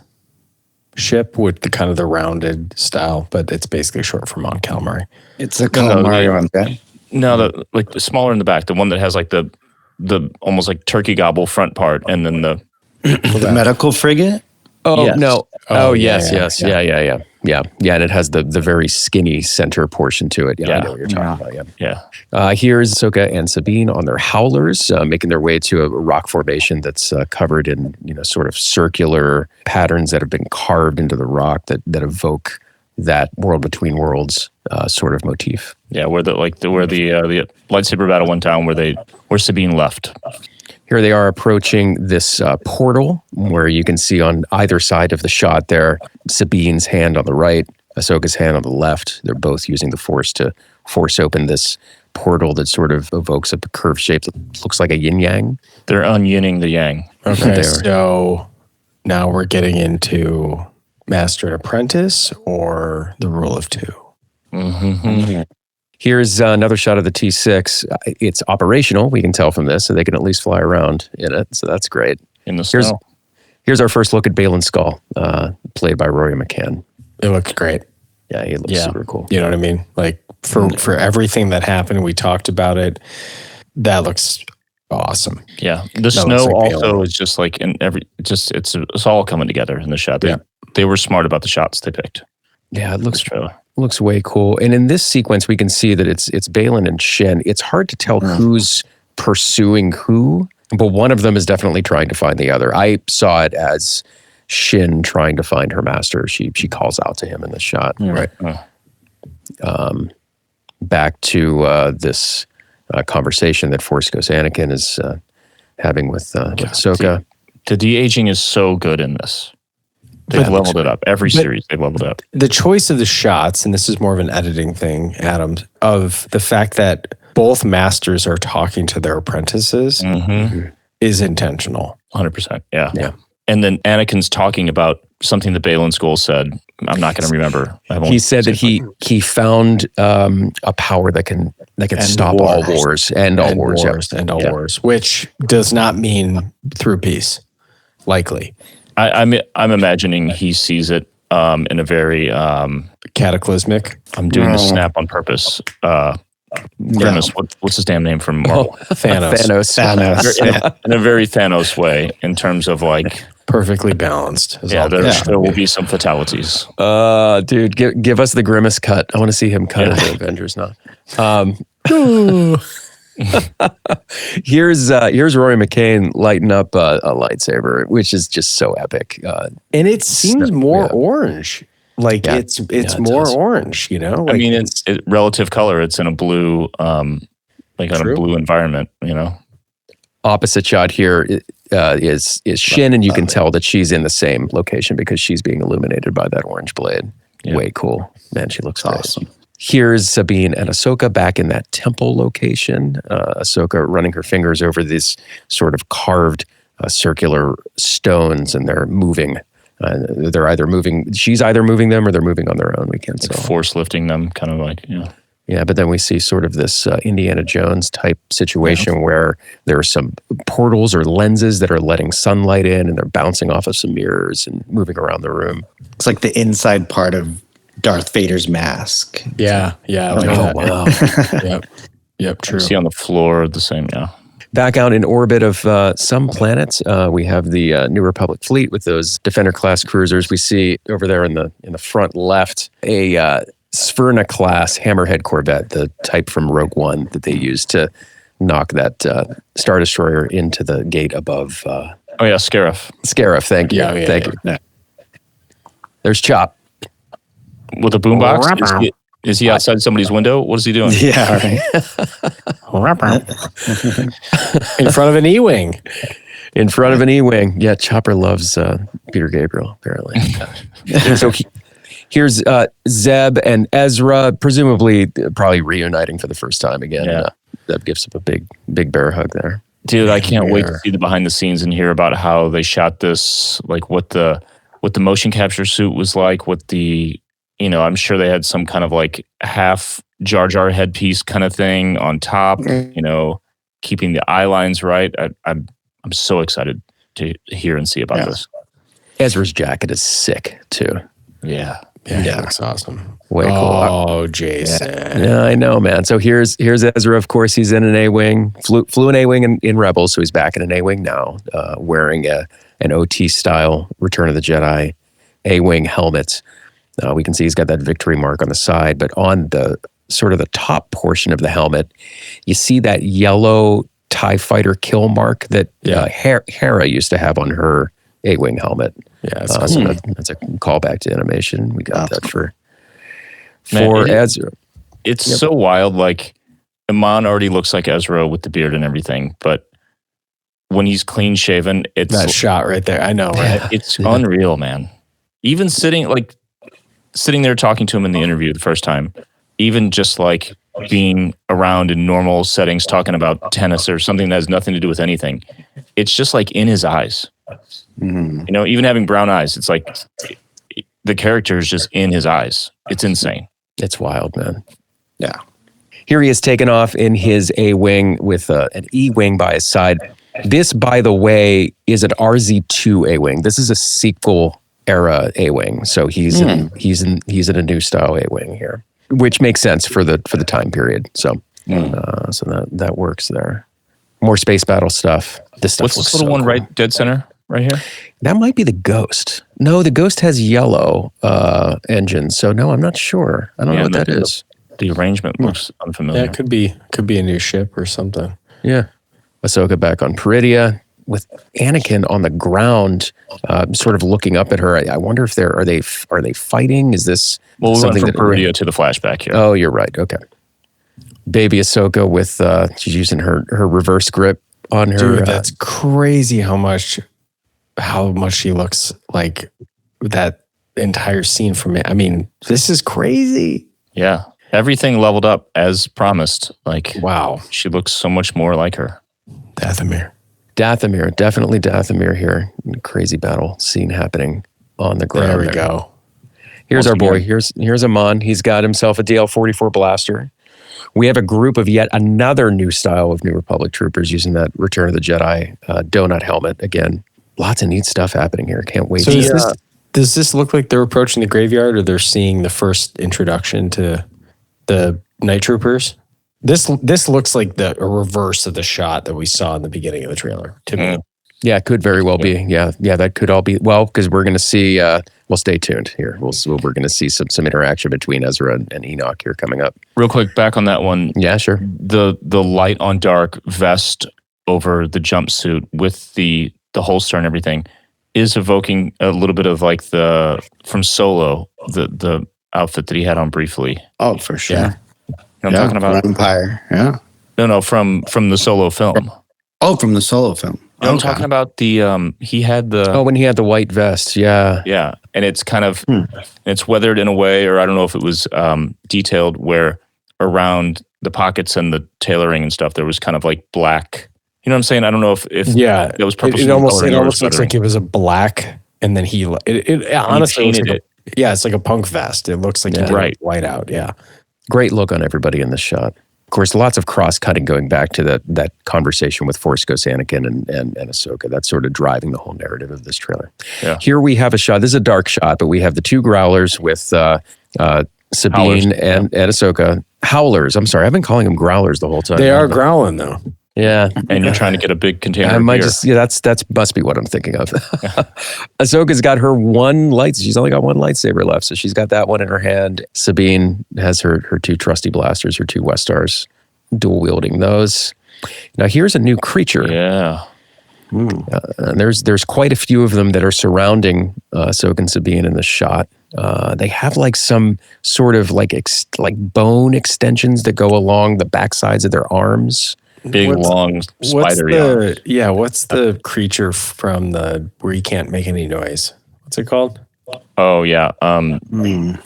ship with the kind of the rounded style, but it's basically short for Mont Calamari. It's a calamari on that. No, the smaller in the back, the one that has like the almost like turkey gobble front part, and then the medical frigate. Oh Yes. no! Oh, yes. yeah. And it has the very skinny center portion to it. Yeah, I know what you're talking about. yeah. Here's Ahsoka and Sabine on their howlers, making their way to a rock formation that's covered in sort of circular patterns that have been carved into the rock that evoke that world between worlds sort of motif. Yeah, where the lightsaber battle went down, where Sabine left. Here they are approaching this portal where you can see on either side of the shot there, Sabine's hand on the right, Ahsoka's hand on the left. They're both using the Force to force open this portal that sort of evokes a curved shape that looks like a yin-yang. They're un-yinning the yang. Okay, so now we're getting into Master and Apprentice or the Rule of Two. Mm-hmm. Here's another shot of the T6. It's operational, we can tell from this, so they can at least fly around in it. So that's great. In the snow. Here's our first look at Baylan Skull, played by Rory McCann. It looks great. Yeah, he looks super cool. You know what I mean? Like for everything that happened, we talked about it. That looks awesome. Yeah, the snow also is just like it's all coming together in the shot. They were smart about the shots they picked. Yeah, it looks way cool. And in this sequence, we can see that it's Baylan and Shin. It's hard to tell who's pursuing who, but one of them is definitely trying to find the other. I saw it as Shin trying to find her master. She calls out to him in the shot. Right. Back to this conversation that Force Ghost Anakin is having with Ahsoka. The de-aging is so good in this. They've leveled it up. Every series, they've leveled up. The choice of the shots, and this is more of an editing thing, Adam, of the fact that both masters are talking to their apprentices is intentional. 100%. Yeah. And then Anakin's talking about something that Baylan Skull said. I'm not going to remember. He said that he found a power that can stop all wars, end all wars, which does not mean through peace, likely. I'm imagining he sees it in a very cataclysmic. I'm doing the snap on purpose. Grimace, what's his damn name from Marvel? Thanos. In a very Thanos way, in terms of like perfectly balanced. There will be some fatalities. Dude, give us the Grimace cut. I want to see him cut into Avengers now. Here's Rory McCann lighting up a lightsaber, which is just so epic. And it seems more orange. Like it's more orange, you know? Like, I mean, it's relative color. It's in a blue, like on a blue environment, you know? Opposite shot here is Shin, and you can tell that she's in the same location because she's being illuminated by that orange blade. Yeah. Way cool. Man, she looks awesome. Here's Sabine and Ahsoka back in that temple location. Ahsoka running her fingers over these sort of carved circular stones, and they're moving. They're either moving, she's either moving them or they're moving on their own. We can't tell. Force lifting them, kind of like, Yeah, but then we see sort of this Indiana Jones type situation where there are some portals or lenses that are letting sunlight in, and they're bouncing off of some mirrors and moving around the room. It's like the inside part of Darth Vader's mask. Yeah. Like Wow. Yep, true. You see on the floor the same, Back out in orbit of some planets, we have the New Republic fleet with those Defender-class cruisers. We see over there in the front left a Sphyrna class Hammerhead Corvette, the type from Rogue One that they used to knock that Star Destroyer into the gate above. Scarif. Scarif, thank you. Thank you. There's Chop. With a boombox? Is he outside somebody's window? What is he doing? Yeah, right. In front of an E-wing. In front of an E-wing. Yeah, Chopper loves Peter Gabriel, apparently. So here's Zeb and Ezra, presumably probably reuniting for the first time again. Yeah. Zeb gives him a big bear hug there. Dude, I can't wait to see the behind the scenes and hear about how they shot this, like what the motion capture suit was like, what the, I'm sure they had some kind of like half Jar Jar headpiece kind of thing on top, keeping the eye lines right. I'm so excited to hear and see about this. Ezra's jacket is sick too. Yeah. Yeah, looks awesome. Way cool. Oh, Jason. Yeah, I know, man. So here's Ezra. Of course, he's in an A-wing. Flew an A-wing in Rebels, so he's back in an A-wing now, wearing an OT style Return of the Jedi A-wing helmet. We can see he's got that victory mark on the side, but on the sort of the top portion of the helmet, you see that yellow TIE fighter kill mark that Hera used to have on her A-wing helmet. Yeah, so that's a callback to animation. We got that for Ezra. It's so wild. Like, Iman already looks like Ezra with the beard and everything, but when he's clean shaven, it's that shot right there. I know, right? It's unreal, man. Even sitting there talking to him in the interview the first time, even just like being around in normal settings, talking about tennis or something that has nothing to do with anything. It's just like in his eyes. Mm-hmm. Even having brown eyes, it's like the character is just in his eyes. It's insane. It's wild, man. Yeah. Here he is taken off in his A-wing with an E-wing by his side. This, by the way, is an RZ-2 A-wing. This is a sequel era A-wing. So he's in a new style A-wing here, which makes sense for the time period. So so that works there. More space battle stuff. This stuff. What's this little one right dead center right here? That might be the Ghost. No, the Ghost has yellow engines. So no, I'm not sure. I don't know what that is. The arrangement looks unfamiliar. Yeah, it could be a new ship or something. Yeah. Ahsoka back on Peridia with Anakin on the ground, sort of looking up at her. I wonder if are they fighting? Is this we went from Peridia to the flashback here? Oh, you're right. Okay. Baby Ahsoka with she's using her reverse grip on her. Dude, that's crazy how much she looks like that entire scene from it. I mean, this is crazy. Yeah. Everything leveled up as promised. Like, wow. She looks so much more like her. Dathomir, definitely Dathomir here. Crazy battle scene happening on the ground. There we go. Here's our boy. Here's Amon. He's got himself a DL-44 blaster. We have a group of yet another new style of New Republic troopers using that Return of the Jedi donut helmet. Again, lots of neat stuff happening here. Can't wait. So does this look like they're approaching the graveyard, or they're seeing the first introduction to the night troopers? This looks like a reverse of the shot that we saw in the beginning of the trailer to me. Yeah, it could very well be. Yeah, that could all be. Well, because we're going to see. Well, stay tuned here. We're going to see some interaction between Ezra and Enoch here coming up. Real quick, back on that one. Yeah, sure. The light on dark vest over the jumpsuit with the holster and everything is evoking a little bit of like from Solo, the outfit that he had on briefly. Oh, for sure. Yeah. I'm talking about Empire. Yeah. No, from the Solo film. Oh, from the Solo film. I'm talking about the he had the when he had the white vest. Yeah. Yeah. And it's kind of it's weathered in a way, or I don't know if it was detailed, where around the pockets and the tailoring and stuff there was kind of like black. You know what I'm saying? I don't know if it was purposely. It almost looks like it was a black, and then he honestly painted it. Yeah, it's like a punk vest. It looks like he did white out. Yeah. Great look on everybody in this shot. Of course, lots of cross-cutting going back to that conversation with Force Ghost Anakin and Ahsoka. That's sort of driving the whole narrative of this trailer. Yeah. Here we have a shot. This is a dark shot, but we have the two growlers with Sabine and Ahsoka. Howlers. I'm sorry. I've been calling them growlers the whole time. They are growling, though. Yeah. And you're trying to get a big container of beer. That's must be what I'm thinking of. Ahsoka's got her one lightsaber. She's only got one lightsaber left, so she's got that one in her hand. Sabine has her two trusty blasters, her two Westars, dual wielding those. Now here's a new creature. Yeah. There's quite a few of them that are surrounding Ahsoka and Sabine in the shot. They have like some sort of like bone extensions that go along the backsides of their arms. Big, long, spidery arms. What's the creature from where you can't make any noise? What's it called? Oh, yeah. The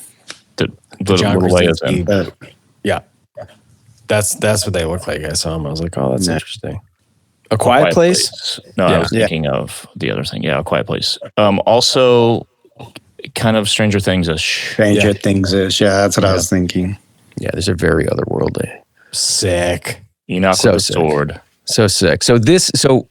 John little layers in. Yeah. That's what they look like. I saw them. I was like, oh, that's interesting. A Quiet Place? No, I was thinking of the other thing. Yeah, A Quiet Place. Also, kind of Stranger Things-ish. Stranger Things-ish. Yeah, that's what I was thinking. Yeah, these are very otherworldly. Sick. Enoch with a sword. So sick. So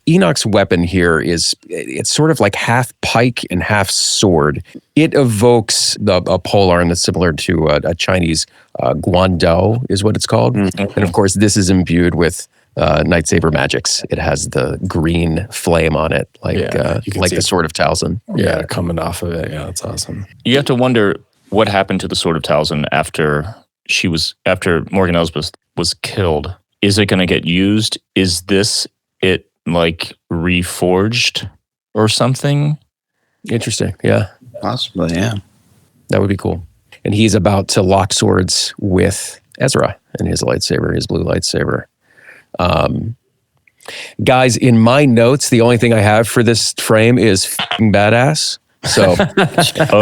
Enoch's weapon here it's sort of like half pike and half sword. It evokes a polearm that's similar to a Chinese guandao is what it's called. Mm-hmm. And of course, this is imbued with lightsaber magics. It has the green flame on it, like the Sword of Talzin. Yeah, coming off of it. Yeah, that's awesome. You have to wonder what happened to the Sword of Talzin after Morgan Elsbeth was killed. Is it going to get used? Is this it like reforged or something? Interesting. Yeah. Possibly, yeah. That would be cool. And he's about to lock swords with Ezra and his lightsaber, his blue lightsaber. Guys, in my notes, the only thing I have for this frame is f***ing badass. So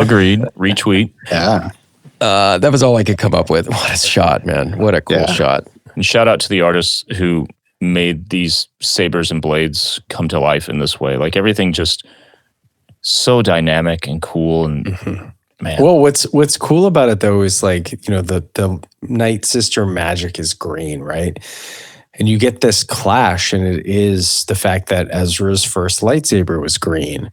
agreed. Retweet. Yeah. That was all I could come up with. What a shot, man. What a cool shot. And shout out to the artists who made these sabers and blades come to life in this way. Like everything just so dynamic and cool and man. Well, what's cool about it though is like, the Night Sister magic is green, right? And you get this clash, and it is the fact that Ezra's first lightsaber was green.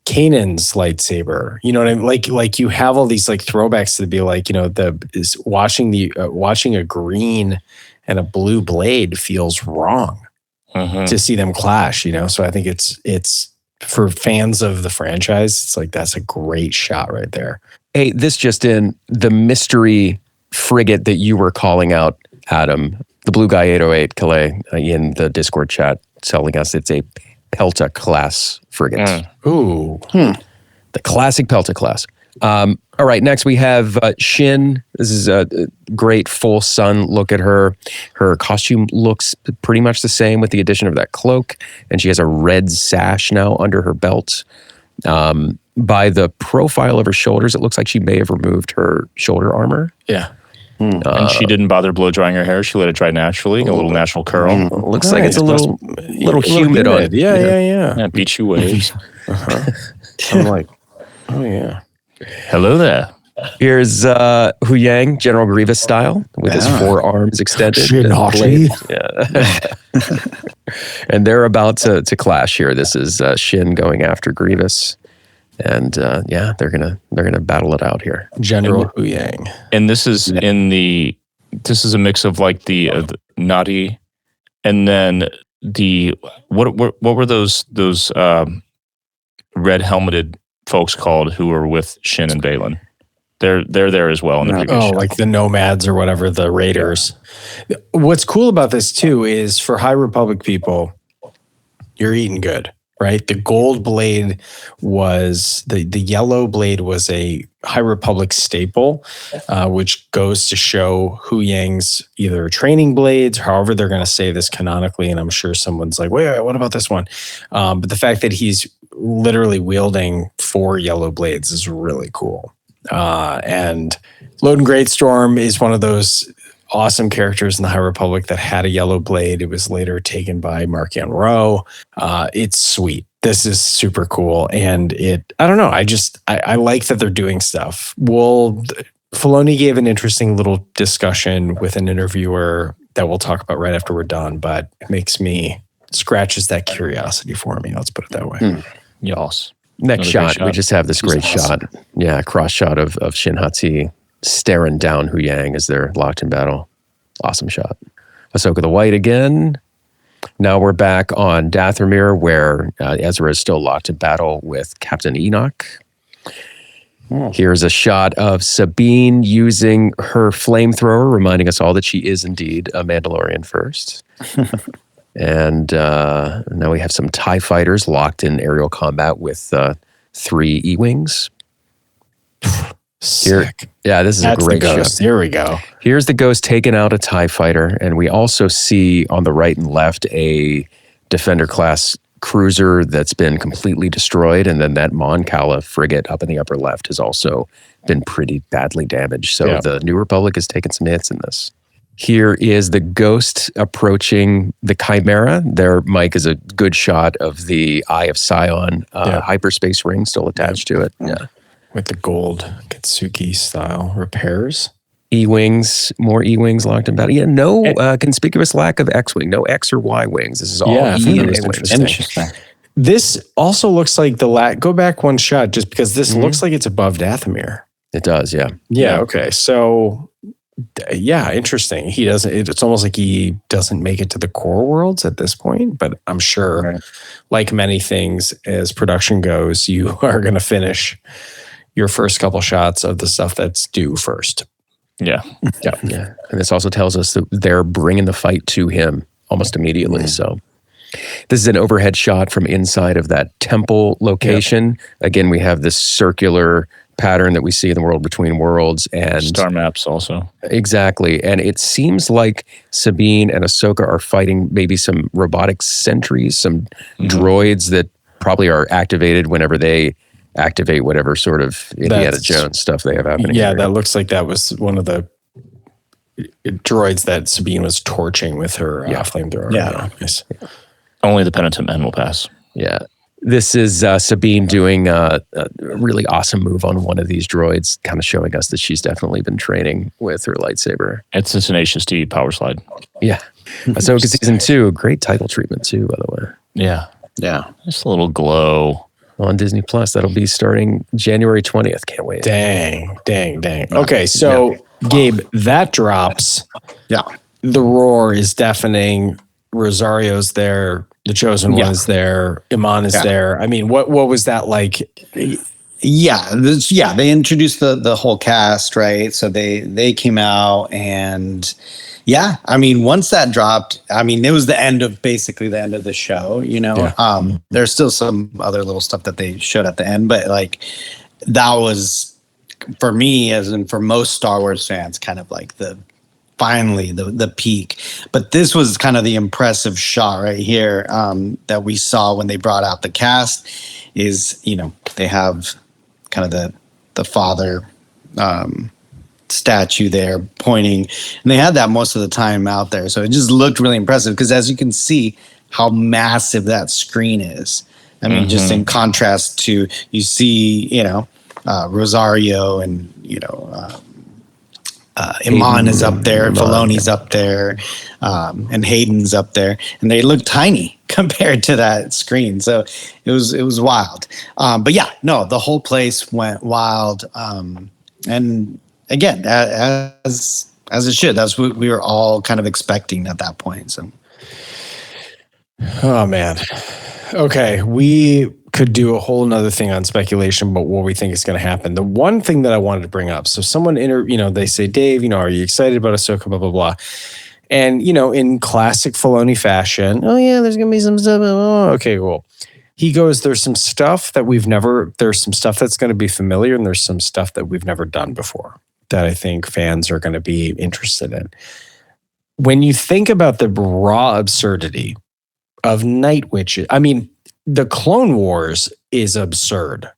Kanan's lightsaber, you know what I mean? Like you have all these like throwbacks to be like, watching a green and a blue blade feels wrong to see them clash, So I think it's for fans of the franchise, it's like that's a great shot right there. Hey, this just in, the mystery frigate that you were calling out, Adam, the Blue Guy 808 Calais in the Discord chat telling us it's a Pelta class frigate. Ooh. The classic Pelta class. All right, next we have Shin. This is a great full sun look at her. Her costume looks pretty much the same with the addition of that cloak, and she has a red sash now under her belt. By the profile of her shoulders, it looks like she may have removed her shoulder armor. Yeah. And she didn't bother blow drying her hair. She let it dry naturally, a little natural curl. Looks like it's a little humid on it. Yeah. Beachy waves. I'm like, oh yeah. Hello there. Here's Hu Yang, General Grievous style, with his forearms extended. And they're about to clash here. This is Shin going after Grievous. And they're gonna battle it out here. General Hu Yang. And this is this is a mix of like the Nadi, and then the what were those red helmeted folks called who were with Shin and Balin? They're there as well in the previous show. Like the Nomads or whatever, the Raiders. Yeah. What's cool about this too is for High Republic people, you're eating good. Right, the gold blade was the yellow blade was a High Republic staple, which goes to show Hu Yang's either training blades, however they're going to say this canonically. And I'm sure someone's like, wait, what about this one? But the fact that he's literally wielding 4 yellow blades is really cool. And Loden Greatstorm is one of those awesome characters in the High Republic that had a yellow blade. It was later taken by Mark Rowe. It's sweet. This is super cool. And I don't know. I like that they're doing stuff. Well, Filoni gave an interesting little discussion with an interviewer that we'll talk about right after we're done, but it scratches that curiosity for me. Let's put it that way. Yes. Next shot, we just have this great shot. Yeah, cross shot of Shin Hati staring down Hu Yang as they're locked in battle. Awesome shot. Ahsoka the White again. Now we're back on Dathomir, where Ezra is still locked in battle with Captain Enoch. Here's a shot of Sabine using her flamethrower, reminding us all that she is indeed a Mandalorian first. And now we have some TIE fighters locked in aerial combat with 3 E-Wings. Sick. This is That's a great the shot. Ghost. Here we go. Here's the Ghost taking out a TIE fighter, and we also see on the right and left a Defender-class cruiser that's been completely destroyed, and then that Mon Cala frigate up in the upper left has also been pretty badly damaged. So the New Republic has taken some hits in this. Here is the Ghost approaching the Chimera. There, Mike, is a good shot of the Eye of Sion hyperspace ring still attached to it. Yeah. With the gold Katsuki style repairs. E-Wings, more E-Wings locked in battle. Yeah, no conspicuous lack of X-Wing, no X or Y Wings. This is all E and A-Wings. Interesting. This also looks like go back one shot just because this looks like it's above Dathomir. It does, yeah. Yeah, okay. So, interesting. He doesn't, it's almost like he doesn't make it to the core worlds at this point, but I'm sure, like many things, as production goes, you are going to finish your first couple shots of the stuff that's due first. Yeah. And this also tells us that they're bringing the fight to him almost immediately. So this is an overhead shot from inside of that temple location. Again, we have this circular pattern that we see in the World Between Worlds and star maps also. Exactly. And it seems like Sabine and Ahsoka are fighting maybe some robotic sentries, some droids that probably are activated whenever they activate whatever sort of Indiana Jones stuff they have happening. Yeah, here. that looks like that was one of the droids that Sabine was torching with her flamethrower. Yeah. Nice. Only the penitent men will pass. Yeah. This is Sabine doing a really awesome move on one of these droids, kind of showing us that she's definitely been training with her lightsaber. It's a Tenacious D power slide. Yeah. Ahsoka Season 2, great title treatment too, by the way. Yeah. Yeah. Just a little glow. On Disney Plus. That'll be starting January 20th. Can't wait. Dang. Okay, so Gabe, that drops. Yeah. The roar is deafening. Rosario's there. The Chosen One is there. Iman is there. I mean, what was that like? They introduced the whole cast, right? So they came out and I mean, once that dropped, I mean, it was basically the end of the show, you know. Yeah. There's still some other little stuff that they showed at the end, but like that was for me, as in for most Star Wars fans, kind of like finally the peak. But this was kind of the impressive shot right here that we saw when they brought out the cast. Is, you know, they have kind of the father statue there pointing, and they had that most of the time out there, so it just looked really impressive because as you can see how massive that screen is. I mean, just in contrast to, you see, you know, Rosario and, you know, Iman is up there, Filoni's up there, and Hayden's up there, and they look tiny compared to that screen. So it was wild. But the whole place went wild. And again, as it should. That's what we were all kind of expecting at that point. So, oh man, okay, we could do a whole nother thing on speculation about what we think is going to happen. The one thing that I wanted to bring up, so someone they say, Dave, are you excited about Ahsoka, blah blah blah, and in classic Filoni fashion, oh yeah, there's going to be some stuff. Oh, okay, cool. He goes, there's some stuff that's going to be familiar, and there's some stuff that we've never done before that I think fans are going to be interested in. When you think about the raw absurdity of Night Witches, I mean, the Clone Wars is absurd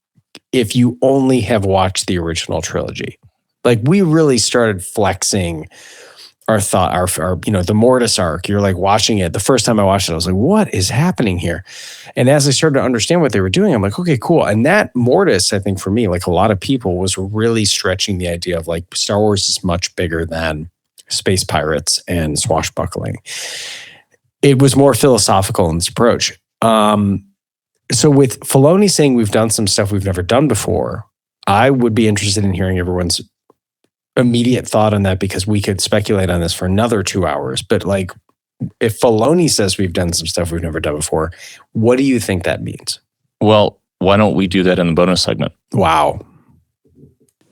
if you only have watched the original trilogy. Like, we really started flexing our the Mortis arc. You're like watching it. The first time I watched it, I was like, what is happening here? And as I started to understand what they were doing, I'm like, okay, cool. And that Mortis, I think for me, like a lot of people, was really stretching the idea of like Star Wars is much bigger than space pirates and swashbuckling. It was more philosophical in its approach. So with Filoni saying we've done some stuff we've never done before, I would be interested in hearing everyone's immediate thought on that, because we could speculate on this for another 2 hours. But like, if Filoni says we've done some stuff we've never done before, what do you think that means? Well, why don't we do that in the bonus segment? Wow.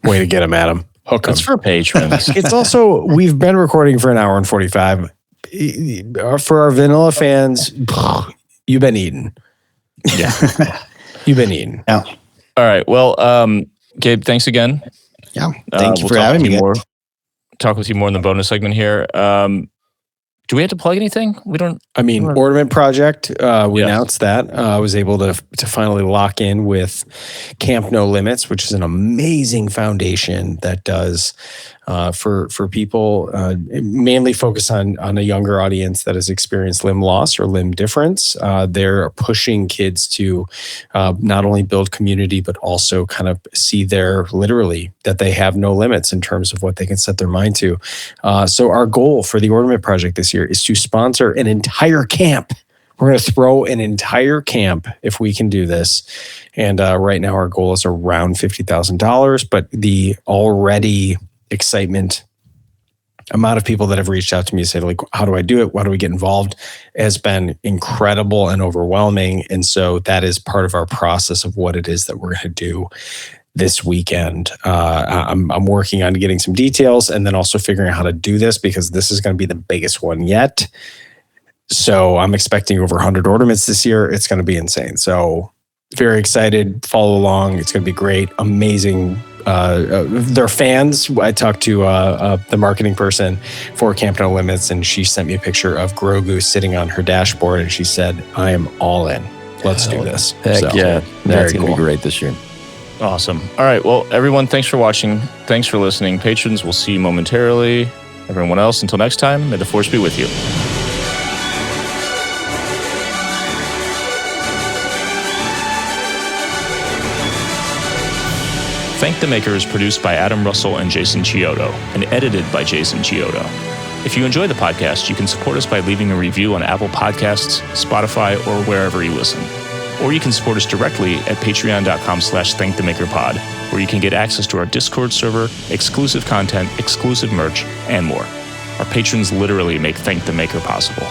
Way to get him, Adam. Hook him. That's for patrons. It's also, we've been recording for an hour and 45. for our vanilla fans, you've been eating. Yeah. You've been eating. Yeah. All right. Well, Gabe, thanks again. Yeah. Thank you we'll for talk having with me. you more. Talk with you more in the bonus segment here. Do we have to plug anything? We don't. I mean, Ornament Project, we Yes. announced that. I was able to finally lock in with Camp No Limits, which is an amazing foundation that does for people, mainly focus on a younger audience that has experienced limb loss or limb difference. They're pushing kids to not only build community, but also kind of see literally that they have no limits in terms of what they can set their mind to. So our goal for the Ornament Project this year is to sponsor an entire camp. We're going to throw an entire camp if we can do this. And right now our goal is around $50,000, but the already excitement amount of people that have reached out to me to say, like, how do I do it? How do we get involved? Has been incredible and overwhelming. And so that is part of our process of what it is that we're going to do this weekend. I'm working on getting some details and then also figuring out how to do this, because this is going to be the biggest one yet. So I'm expecting over 100 ornaments this year. It's going to be insane. So very excited. Follow along. It's going to be great. Amazing. They're fans. I talked to the marketing person for Camp No Limits, and she sent me a picture of Grogu sitting on her dashboard, and she said, I am all in. Let's do this. Heck yeah. That's going to be great this year. Awesome. All right. Well, everyone, thanks for watching. Thanks for listening. Patrons, we'll see you momentarily. Everyone else, until next time, may the Force be with you. Thank the Maker is produced by Adam Russell and Jason Chiodo, and edited by Jason Chiodo. If you enjoy the podcast, you can support us by leaving a review on Apple Podcasts, Spotify, or wherever you listen. Or you can support us directly at patreon.com/thankthemakerpod, where you can get access to our Discord server, exclusive content, exclusive merch, and more. Our patrons literally make Thank the Maker possible.